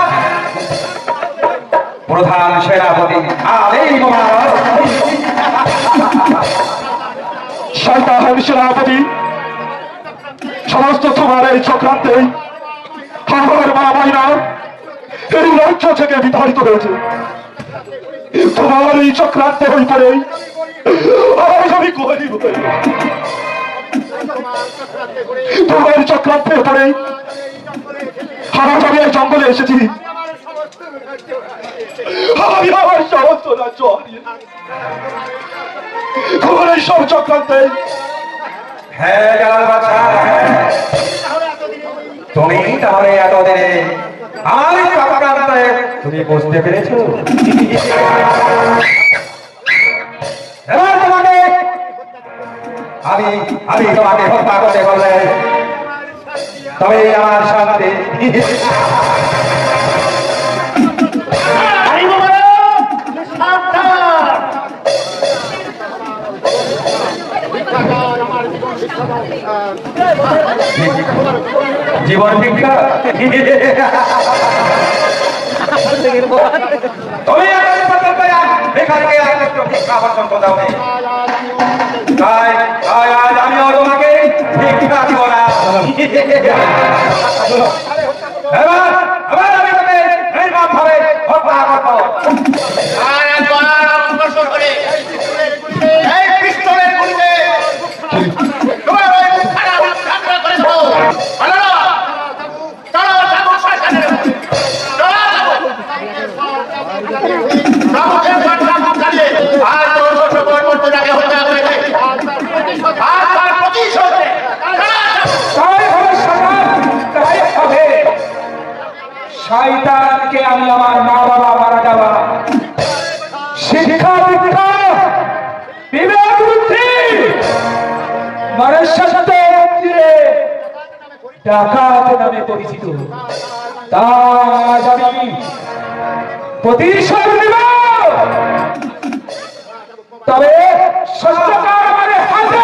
প্রধান সেনাপতি আলী মহারাজ শয়তান সেনাপতি, সমস্ত তোমার এই চক্রান্তে আমার মা মাইনা এই রাজ্য থেকে বিতাড়িত হয়েছে। তোমার এই চক্রান্তে হয়ে পড়ে আমি গরিব হয়ে গেছি। তোমার চক্রান্তে পড়ে আমি এই জঙ্গলে এসেছি। আমি আমার সমস্ত রাজ্য হারিয়ে তোমার এই সব চক্রান্তে। হ্যাঁ জানার বাছা, তুমি তাহলে এতদিনে আমার চক্রান্তে তুমি বুঝতে পেরেছো। এবার তোমাকে আমি আমি তোমাকে হত্যা করতে বললে তবে আমার শান্তি। জীবন ভিক্ষা তুমি এখানে ভিক্ষা পর্যন্ত দাও নেই, তাই তাই আজ আমিও তোমাকে ভিক্ষা দিব না। এবার এবার আমি তোকে নির্মম ভাবে হত্যা করবো। আর একবার অগ্রসর হলে এই পিস্তলের গুলিতে তোমার ওই মুখখানা ঠান্ডা করে দেবো। ভালো না? চলো যাবো শয়তানের কাছে। চলো যাবো। যাবো যাবো চালিয়ে আর তোর শ্বশুর পরবর্তীটাকে হত্যা করেছে আর তার প্রতিশোধ নে। তাই হবে শয়তান, তাই হবে শয়তানকে আমি আমার মা বাবা মারা যাওয়া শিক্ষা দীক্ষা বিবেক বুদ্ধি মনুষ্যত্ব মন্দিরে ডাকাত নামে পরিচিত। তাজ আমি প্রতিশোধ নিব, তবে সত্যকার আমার হাতে।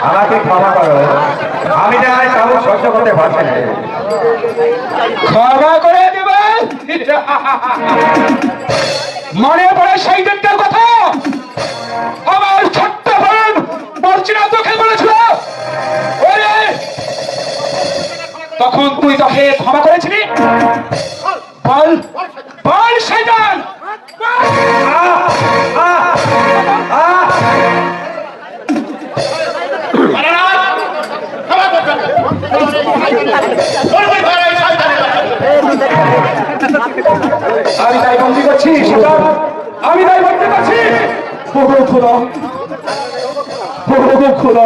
আমাকে ক্ষমা করো, আমি না কারো সহ্য করতে পারছি না। ক্ষমা করে দেবেন? মনে পড়ে সেই দিনটার কথা, আমার ছোট্ট বোন মর্জিনা তোকে বলেছিল ওরে তখন তুই তাকে ক্ষমা করেছিলি? বল বল শয়তান। আমি তাই বন্দি করছি শয়তান, আমি তাই বন্দি করছি। ওগো খোদা, ওগো খোদা,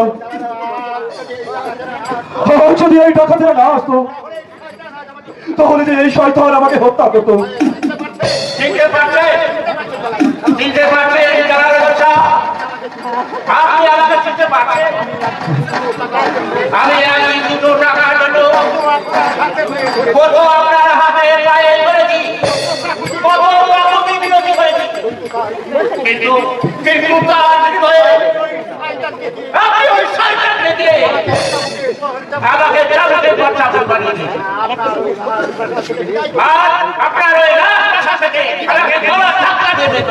আমার যদি এই ডাকাতেরা না আসতো তাহলে যে এই শয়তান আমাকে হত্যা করতো। চিনতে পারলে এই জানার কথা আপনি আমাকে চিনতে পারছেন? আমি আজ দুটো টাকার জন্য কত আপনার হাতে পায়ে ধরেছি, কত বিরতি করেছি, কিন্তু মুক্তার হয়ে আপনি ওই শয়তানকে দিয়ে আমাকে চালকের বাচ্চা বানিয়ে দিয়েছেন। আর আপনার ওই রাজপ্রাসাদ থেকে আমাকে গলা ধাক্কা দিয়ে বের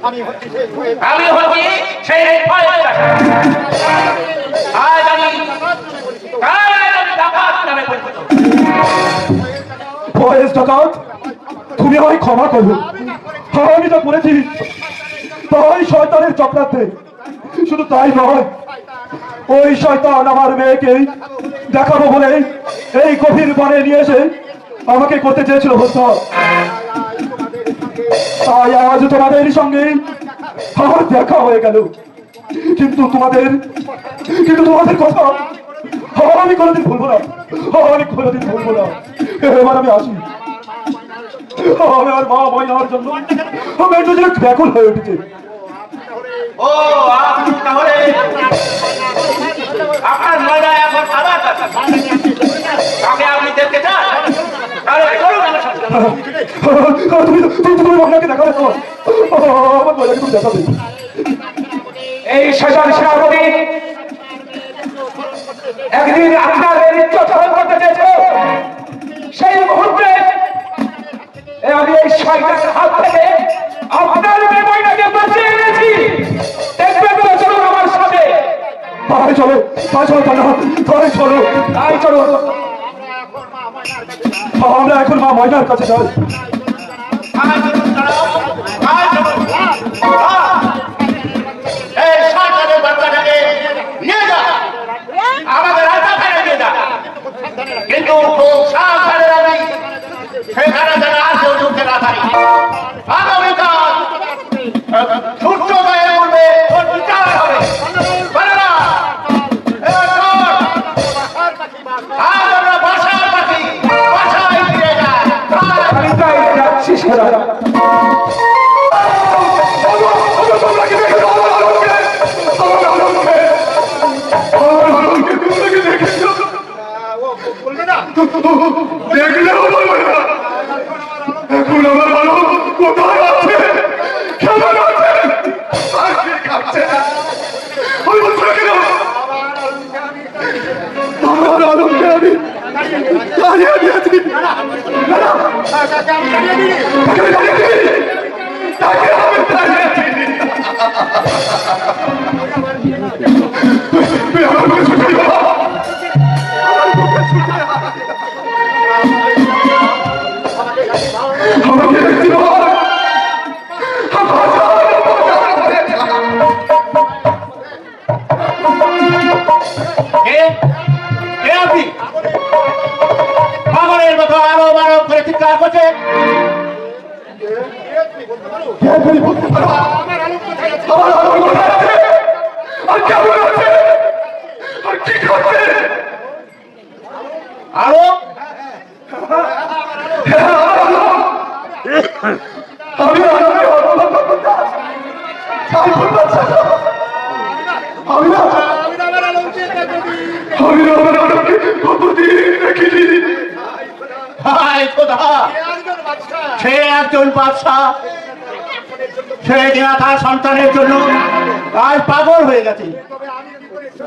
আমি হচ্ছি সেই ভয়ের আজ আমি ডাকাত নামে পরিচিত। বয়স ডাকাত, তুমি আমায় ক্ষমা করবে। আমি তো করেছি তাই শয়তানের চক্রান্তে। শুধু তাই নয়, ওই শয়তান আমার মেয়েকে দেখাবো বলে এই গভীর বনে নিয়ে এসে আমাকে করতে চেয়েছিল হত্যা। তাই আজ তোমাদের সঙ্গে আমার দেখা হয়ে গেল। কিন্তু তোমাদের কথা আমি কোনোদিন ভুলবো না, আমি কোনোদিন ভুলবো না। এবার আমি আসি। আমি আমার মা ময়নার জন্য আমি একটু যেন ব্যাকুল হয়ে উঠেছে। ও আপনি তাহলে আপনার ময়না এখন আমার কাছে, তাকে আপনি দেখতে চান? তাহলে চলুন আমার সাথে। তুমি ময়নাকে দেখাবে তো? আমার ময়নাকে তুমি দেখাবে। এই শয়তান সেনাপতি একদিন আপনাদের ইজ্জত হরণ করতে চেয়েছিল। সেই মুহূর্তে আমি এই শয়তানের হাত থেকে আপনার মেয়ে ময়নাকে বাঁচিয়ে এনেছি। দেখবেন তো, চলুন আমার সাথে। তাই চলো, তাই চলো, তাই চলো, তাই চলো। আমরা এখন মা ময়নার কাছে যাই। এই শয়তানের বাচ্চাটাকে নিয়ে যা, আমাদের হাসপাতালে নিয়ে যা। কিন্তু খুব সাবধানে রাখবি, সেখানে যেন আর কেউ ঢুকতে না পারি। আগামীকাল সূর্য গায়ে উঠবে, তোর বিচার হবে। বলে না, এবার চল। আজ আমরা বাসার পাখি, বাসায় ফিরে যাই। আমি তাই যাচ্ছি সেরা। দেখলেও বলবে না এখন আমার আলো কোথায় আছে, কেমন আছে, আর কি খাচ্ছে। আমি বলছি না কেন, আমার আলোকে আমি দাঁড়িয়ে দিয়েছি। তাকে আমি দাঁড়িয়ে দিই। আমার মুখে ছুটি বাবা, আমার মুখে ছুটি। আমাকে দেখছি বাবা, আপনি পাগলের মতো আরো বারো করে চিৎকার করছে। আমার আলো কোথায় আছে, আর কেমন আছে, আর কি করছে? আরো আমি সে একজন বাদশা, সে তার সন্তানের জন্য আজ পাগল হয়ে গেছে।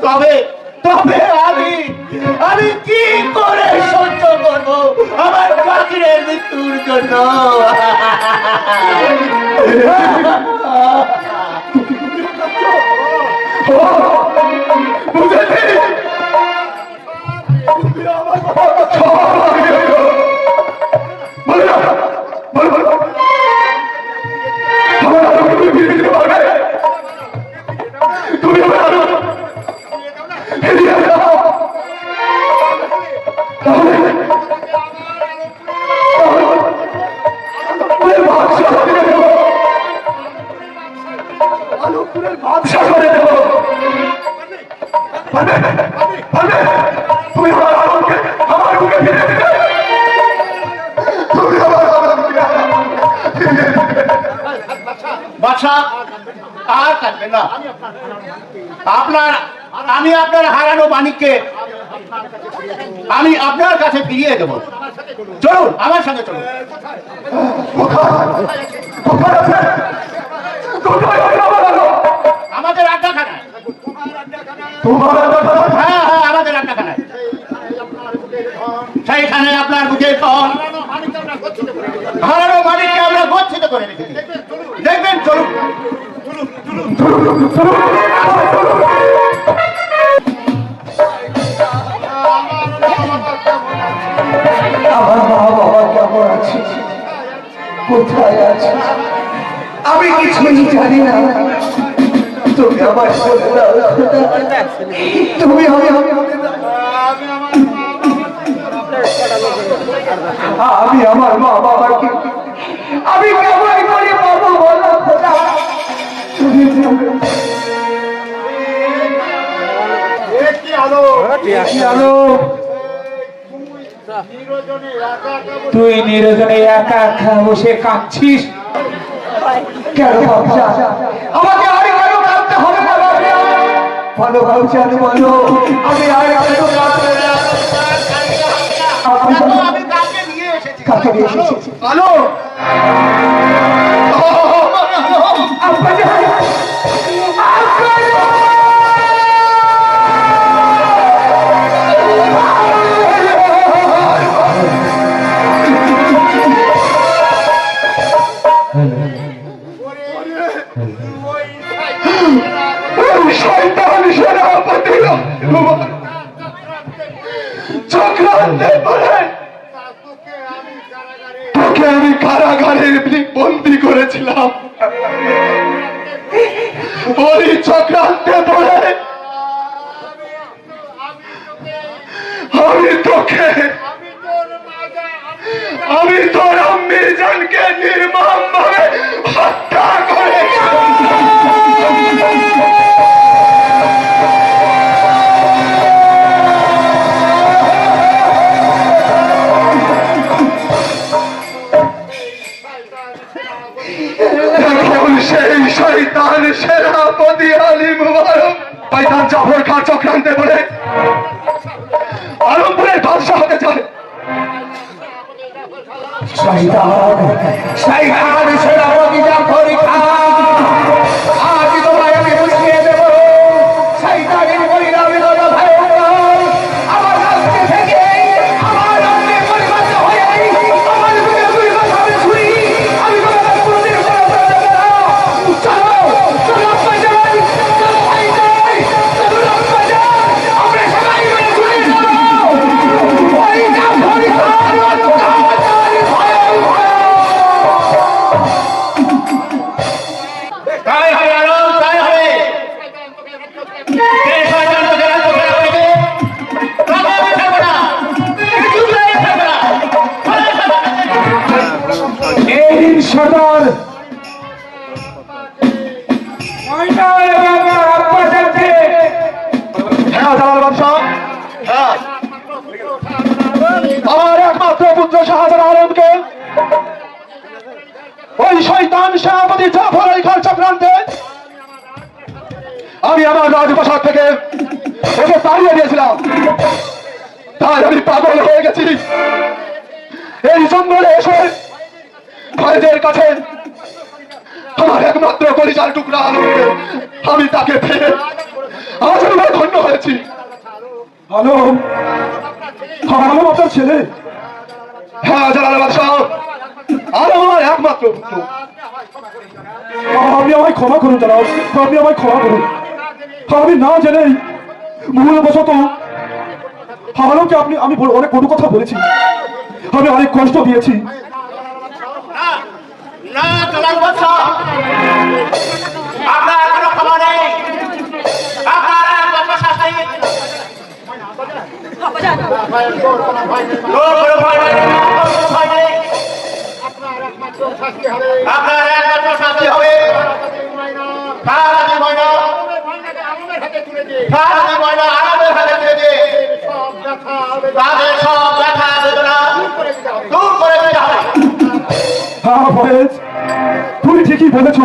তবে তবে আমি কি করে সহ্য করব আমার পাখিরের মৃত্যুর জন্য? বাদশা আর থাকবে না। আমি আপনার হারানো মানিককে আমি আপনার কাছে ফিরিয়ে দেব। চলুন আমার সঙ্গে চলুন। তোমার হ্যাঁ হ্যাঁ আমাদের রান্নাখানায় সেইখানে আপনার বুকে ধন হারানো মাটিকে আমরা গচ্ছিত করে রেখেছি দেখবেন চলুন আমার মা বাবা কেমন আছে, কোথায় আছে, আমি কিছুই জানি না। তুমি আমার বলে দাও, তুমি আমি আমার মা বাবাকে আমি কেমন করে বাবা বলো খোদা, তুমি আলো তুই নিরজনে একা একা বসে কাঁদছিস কেন ভাবছা আমাকে আর কেন কাঁদতে হবে বলো ভাবছেন বলো, আমি আর কেন কাঁদতে আমি কাকে নিয়ে এসেছি কাকে নিয়ে এসেছি আলো শয়তান সেনাপতি চক্রান্তে বলে তোকে আমি কারাগারে বন্দি করেছিলাম, ওই চক্রান্তে বলে আমি তোর আম্মির জানকে নির্মম ভাবে হত্যা করেছি। সেই শয়তান সেনাপতি আলী মুবারক শয়তান জাফর খান চক্রান্তে বলে আলমপুরের বাদশা হতে চায়। শয়তান সেনাপতি জাফর খান আজ তোমায় আমি বুঝিয়ে দেব, শয়তানের পরিণামে হলো ভয়ঙ্কর। আমার রাস্তা থেকে আমার রাস্তে পরিবর্তন হয়ে আমার বুকে দুর্গ সামনে ছুরি, আমি তোমাদের পুরোদের উপরে চলো চলো আপা যাই, চলো ভাই যাই, চলো আপা যাই, আমরা সবাই মিলে ছুরি যাবো। ওই জাফর খান তাই হবে আলো তাই হবে এই শয়তান তোকে রাখতে পারবে তবে আমি থাকবো না, কিছুতেই থাকবো না। এই সদর আব্বা যাচ্ছে। হ্যাঁ জালাল বাদশাহ, হ্যাঁ আমার একমাত্র পুত্র শাহজাহান আলমকে ওই শয়তান সেনাপতি জাফর আলী খান চক্রান্তে আমি আমার রাজপ্রাসাদ থেকে ওকে তাড়িয়ে দিয়েছিলাম, তাই আমি পাগল হয়ে গেছি। এই জঙ্গলে এসে ভাইদের কাছে আমার একমাত্র কলিজার টুকরা আলমকে আমি তাকে পেয়ে আজ আমি ধন্য হয়েছি। হ্যালো হ্যালো আপনার ছেলে? হ্যাঁ জালাল বাদশাহ, আরো আমার একমাত্র পুত্র। আপনি আমায় ক্ষমা করুন জানাব, আপনি আমায় ক্ষমা করুন। আমি না জেনেই ভুলবশত আলোকে আমি অনেক কোনো কথা বলেছি, আমি অনেক কষ্ট দিয়েছি। না জালাল বাদশাহ, আপনার কোনো ক্ষমা নেই, আপনার একমাত্র শাস্তি। তোর কোনো ভয় নেই, তোর কোনো ভয় নেই, আপনার একমাত্র শাস্তি হবে ফারাদি ময়না, আলমের হাতে তুলে দে, ফারাদি ময়না আলমের হাতে তুলে দে, তাদের সব ব্যথা বেদনা দূর করে দিতে হবে। হ্যাঁ ফয়েজ, তুমি ঠিকই বলেছ।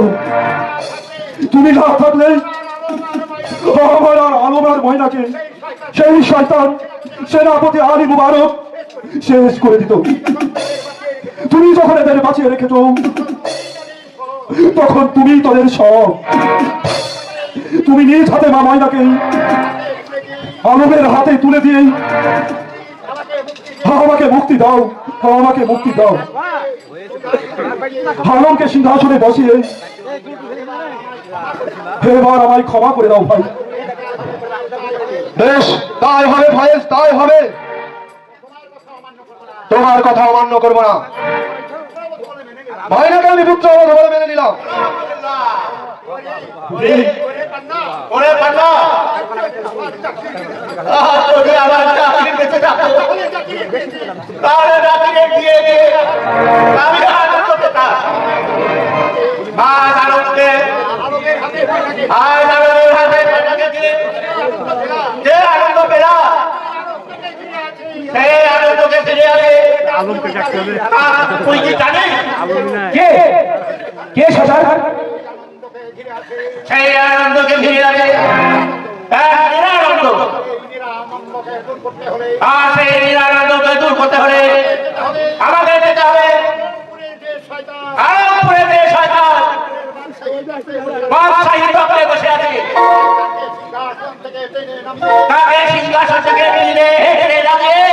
তুমি না থাকলে আমার আর আলম আর ময়নাকে সেই শয়তান সেনাপতি আলী মুবারক শেষ করে দিত। তুমি যখন এদের বাঁচিয়ে রেখেছ তখন তুমি তোদের সব, তুমি নিজ হাতে মা ময়নাকে আলমের হাতে তুলে দিয়েই আমাকে মুক্তি দাও, আমাকে মুক্তি দাও। আলমকে সিংহাসনে বসিয়ে এবার আমায় ক্ষমা করে দাও ভাই। বেশ, তাই হবে ভাইয়েস, তাই হবে। তোমার কথা অমান্য করবো না। ভাইনাকে আমি পুত্র বলে মেনে নিলাম। ওরে পান্না যদি আমার চাকরি বেঁচে থাকতো তাহলে চাকরি দিয়ে আমি আনন্দ পেতাম। আজ আনন্দে যে আনন্দ পেলাম সেই আনন্দকে ফিরে আসে। তুই কি জানিস কে কে সর্দার? সেই আনন্দকে ফিরে আসে নিরানন্দ। আর সেই নিরানন্দকে দূর করতে হলে আমাদের যেতে হবে আরামপুরে যে শয়তান বাদশাহী চক্রে বসে আছে তাকে সিংহাসন থেকে টেনে হেঁটে নামিয়ে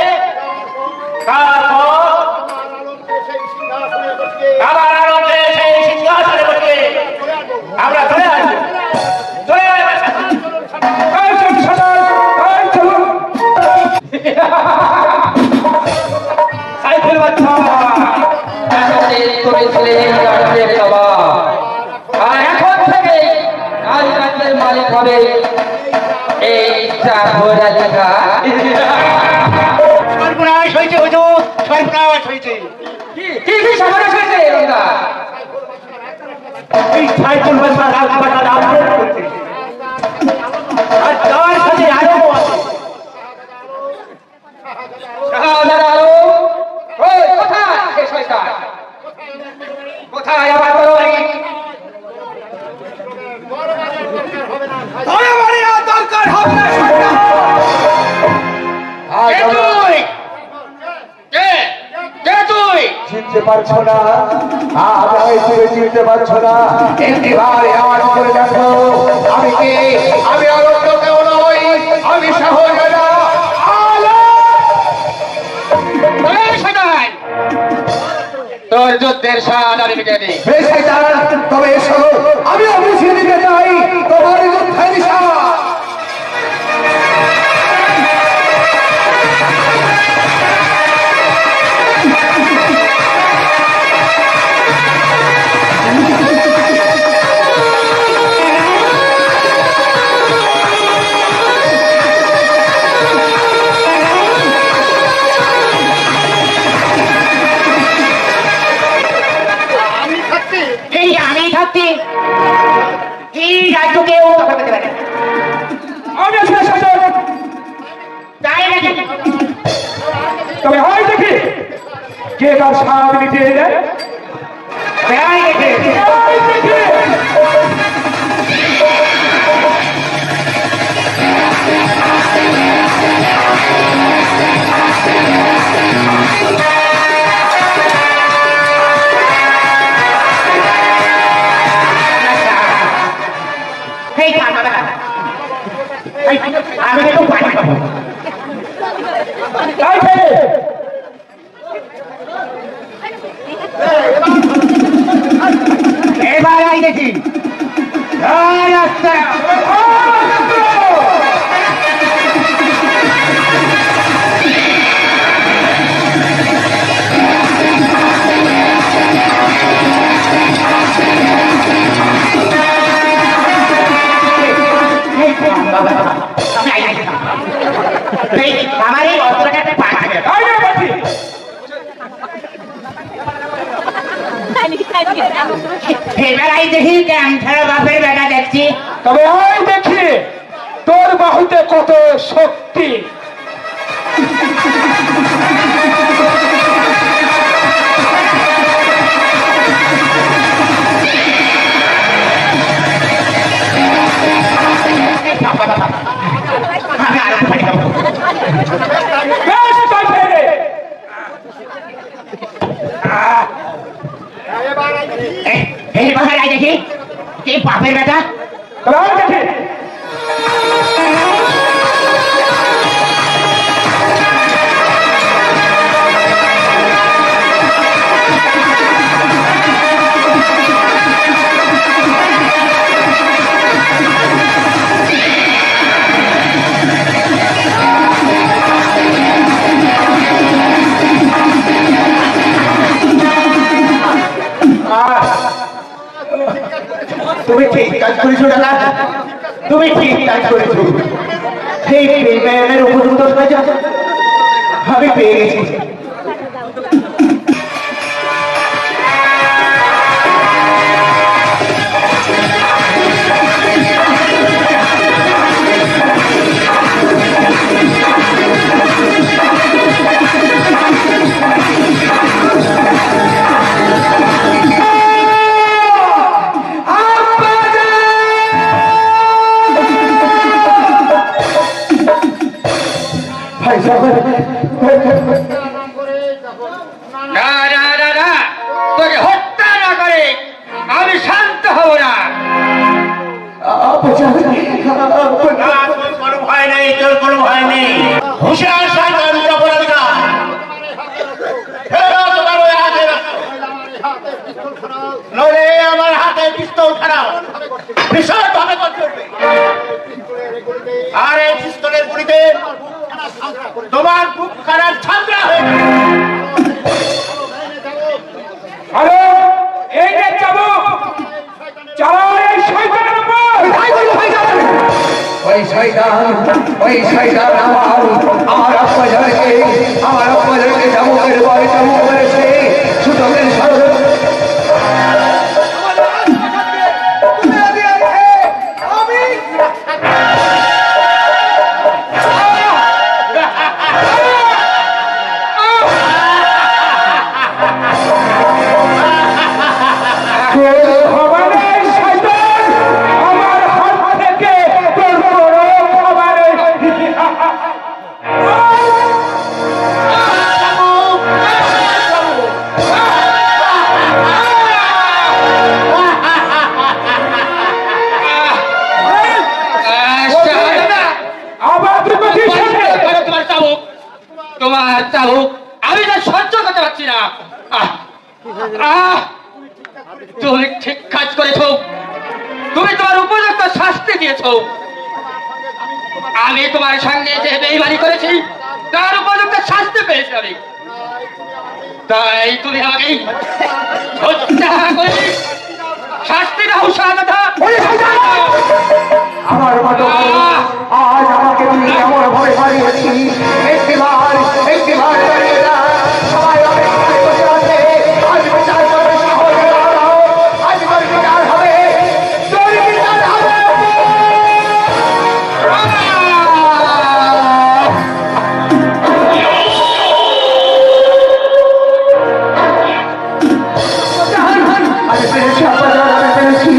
তারপর আবার আনন্দে সেই সিংহাসনে বসে আমরা চলে আসি। চলে আসি সাইকেল বাচ্চা করেছিলেন রাজ্যের নবাব, আর এখন থেকে আজ রাজ্যের মালিক হবে এই ঘোড়াধিকার। সর্বনাশ হয়েছে হুজুর, সর্বনাশ হয়েছে। কি কি সর্বনাশ হয়েছে রঙ্গা? এই সাইকেল বাচ্চা রাজবাটা আপডেট করতে আর তার সাথে আরো আছে শাহজাহান আলো, ওই কোথায় সে শয়তান? কোথায় আবার বলো? দরকার হবে না। চিনতে পারছো না? চিনতে পারছো না? এবারে আমার করে দেখো আমি কে। আমি আনন্দ কেউ নই, আমি শাহজাদা তোর যুদ্ধের স্বাদ আমি মিটে দিই। বেশ তবে এসো, আমি বুঝিয়ে দিতে চাই তোমার যুদ্ধের নিশান। আমি থাকতে এই রাজ্যকেও দখল করতে পারে আমি আছি শাসক। তাই নাকি? তবে হয় দেখি কে কার স্বাদ মিটিয়ে দেয়। তাই দেখে হয় দেখি। আমি কিন্তু পানি খাবো। তাই খেয়ে এবার আই দেখি রাস্তা আমার এই অস্ত্রটাকে পাঠিয়ে এবার আই দেখি ক্যান্সার বাপের বেটা দেখছি। তবে হয় দেখি তোর বাহুতে কত শক্তি। আমি আরো পানি খাবো। বেশ, তাই খেয়ে নে। এইবার আই দেখি কি বাপের বেটা। তবে হয় দেখি 200 টাকা তুমি ঠিক কাজ করেছো। সেই পেমেন্টের উপযুক্ত সাজা আমি পেয়ে গেছি। ভাই সাহেব, না না না না, তোকে হত্যা না করে আমি শান্ত হব না। না, তোর কোনো ভয় নেই, তোর কোনো ভয় নেই। হুঁশিয়ার শয়তান অপরাধীরা, ফেরো তোমার ওই হাতের অস্ত্র। নইলে আমার হাতে পিস্তল ছাড়াও ভীষণভাবে করতে হবে। আর এই পিস্তলের গুলিতে তোমার বুক খারাপ ছাত্রা হয়ে যাবে। হ্যালো, এই যে চাবুক চালাও এই শয়তানের উপর। ওই শয়তান আমার আব্বাজানকে চাবুকের পরে চাবুক করেছে। সুতরাং খবর নেই শয়তান, আমার হাত থেকে তোর কোনো খবর নেই। আবার তুই বলছিস সামনে? তোমার চাবুক, তোমার চাবুক আমি যা সহ্য করতে পারছি না। আহ, আহ, তুমি ঠিক কাজ করেছো, তুমি তোমার উপযুক্ত শাস্তি দিয়েছো। আমি তোমার সঙ্গে যে বেইমানি করেছি তার উপযুক্ত শাস্তি পেয়েছি আমি। তাই তুমি আমাকে হত্যা করে শাস্তি দাও সাজা। আমার মতো আজ আমাকে তুই এমন ভাবে হারিয়েছিস। একটিবার দাঁড়িয়ে যা। সবাই অপেক্ষায় বসে আছে। আজ বিচার করবে সহযোগিতা। আজ বিচার হবে, তোর বিচার হবে। আমি পেরেছি আব্বাজান, আমি পেরেছি।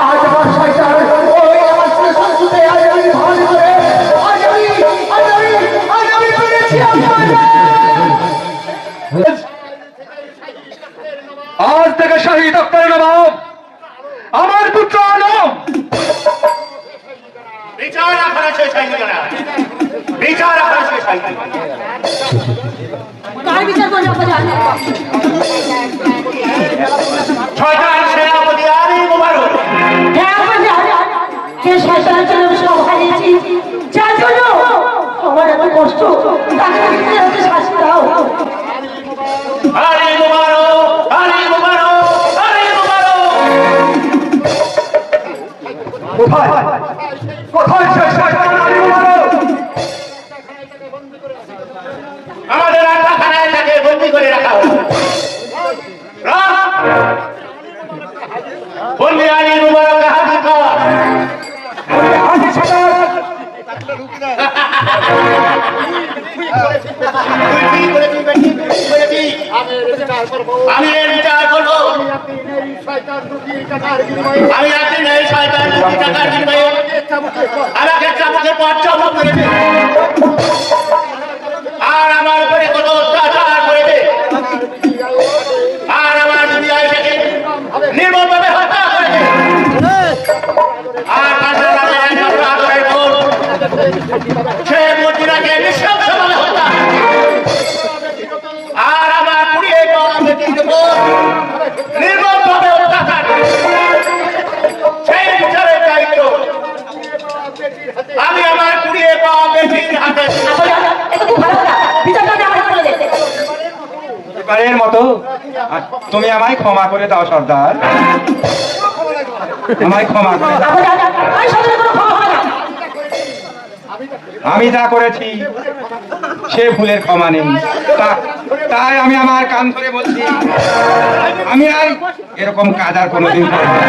আজ আমার শয়তান ওই আমার সুরে আজ আমি ভালো করে আজ আমি পেরেছি আব্বাজান। আজ থেকে শহীদ আক্তারের নবাব আমার পুত্র আলম। বিচার আপনারা শেষ হয়নি না, বিচার আপনারা শেষ হয়নি। কার বিচার করবে আব্বাজান? শয়তান সেনাপতি আলী মুবারক। হ্যাঁ আব্বাজান, যে শয়তানের জন্য আমি সব হারিয়েছি, যার জন্য আমার এত কষ্ট, তাকে তুমি আমাকে শাস্তি দাও। আলী মুবারক, আলী মুবারক, আলী মুবারক। কোথায় সেই শয়তান আলী মুবারক? আমাদের আত্মাখানায় তাকে বন্দী করে রাখা হলো। বন্দী আলী মুবারক হাজির কর। হাজি সাহেব, তুই কি করেছিস বেটি? কি করেছিস? আমি এর বিচার করবো। আমি একদিন এই শয়তান 2 টাকার বিনিময়ে আমাকে চাবুকের পর চাবুক করেছে। আর আমার উপরে কত অত্যাচার করেছে। আর আমার দুনিয়ায় থেকে নির্মমভাবে হত্যা করেছে। আর কাঁচরাপাড়ার একমাত্র আদরের বোন, সে মন্দিরাকে নৃশংসভাবে হত্যা। আর আমার পুড়িয়ে পাওয়া বেটির উপর নির্মমভাবে অত্যাচার। সেই বিচারের দায়িত্ব আমি আমার পুড়িয়ে পাওয়া বেটির হাতে। আব্বাজান, এটা খুব ভালো কথা। বিচারটা আমি আমার করে দেব। এবারের মতো তুমি আমায় ক্ষমা করে দাও সর্দার। আমায় ক্ষমা করে দাও। আমি সাথে কোনো ক্ষমা হবে না। আমি যা করেছি সে ভুলের ক্ষমা নেই, তাই আমি আমার কান ধরে বলছি আমি আর এরকম কাজ আর কোনোদিন করব না।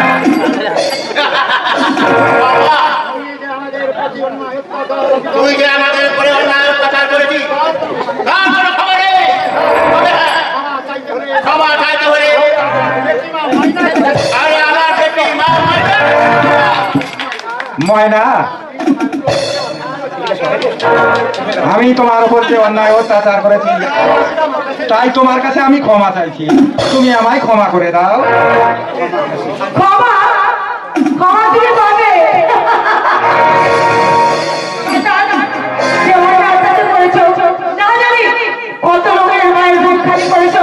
তুই যে আমাদের উপরে অন্যায় অত্যাচার করেছিস তার কোনো খবর নেই। তবে হ্যাঁ, ক্ষমা চাইতে হলে আরে আমার বেটি মা ময়না, আমি তোমার উপর যে অন্যায় অত্যাচার করেছি তাই তোমার কাছে আমি ক্ষমা চাইছি, তুমি আমায় ক্ষমা করে দাও। ক্ষমা ক্ষমা দিয়ে পাবে না জানি কত লোকের মায়ের বুক খালি করেছো,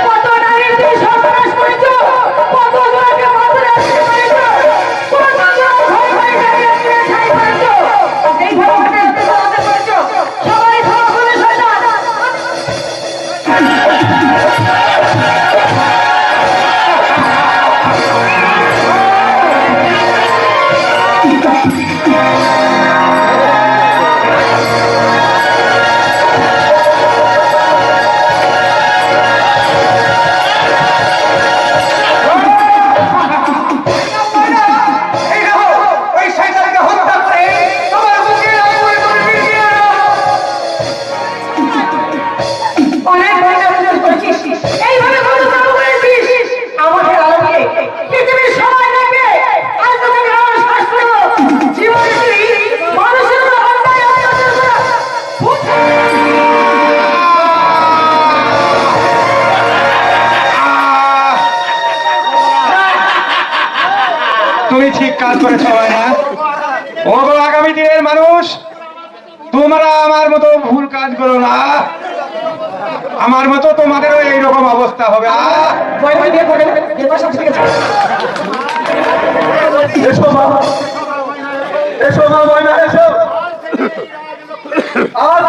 কত নারীর তুমি সর্বনাশ করেছো, কত জনকে মাথা রাখতে করেছো, কত জন ঘরে ঘরে দাঁড়িয়ে দাঁড়িয়ে ঠাই করেছো, এইভাবে হাতে হাতে চালাতে করেছো। সবাই ক্ষমা করে শয়তান। এই দেখো, ওই শয়তানকে হত্যা করে তোমার বুকে আগুন করে ফিরিয়ে আনো। অনেক ময়না পূজন করেছিস, এইভাবে কত পাপ করেছিস, আমাদের আলো দিয়ে পৃথিবীর সবাই দেখবে। আজ তোকে আমার শাস্তি দেবো। জীবনে তুই মানুষের উপর অন্যায় অত্যাচার করা বুঝছিস? তুমি ঠিক কাজ করেছো না? ও গো আগামী দিনের মানুষ, তোমরা আমার মতো ভুল কাজ করো না, আমার মতো তোমাদেরও এইরকম অবস্থা হবে। এসো মা, এসো মা, ময়না এসো। আজ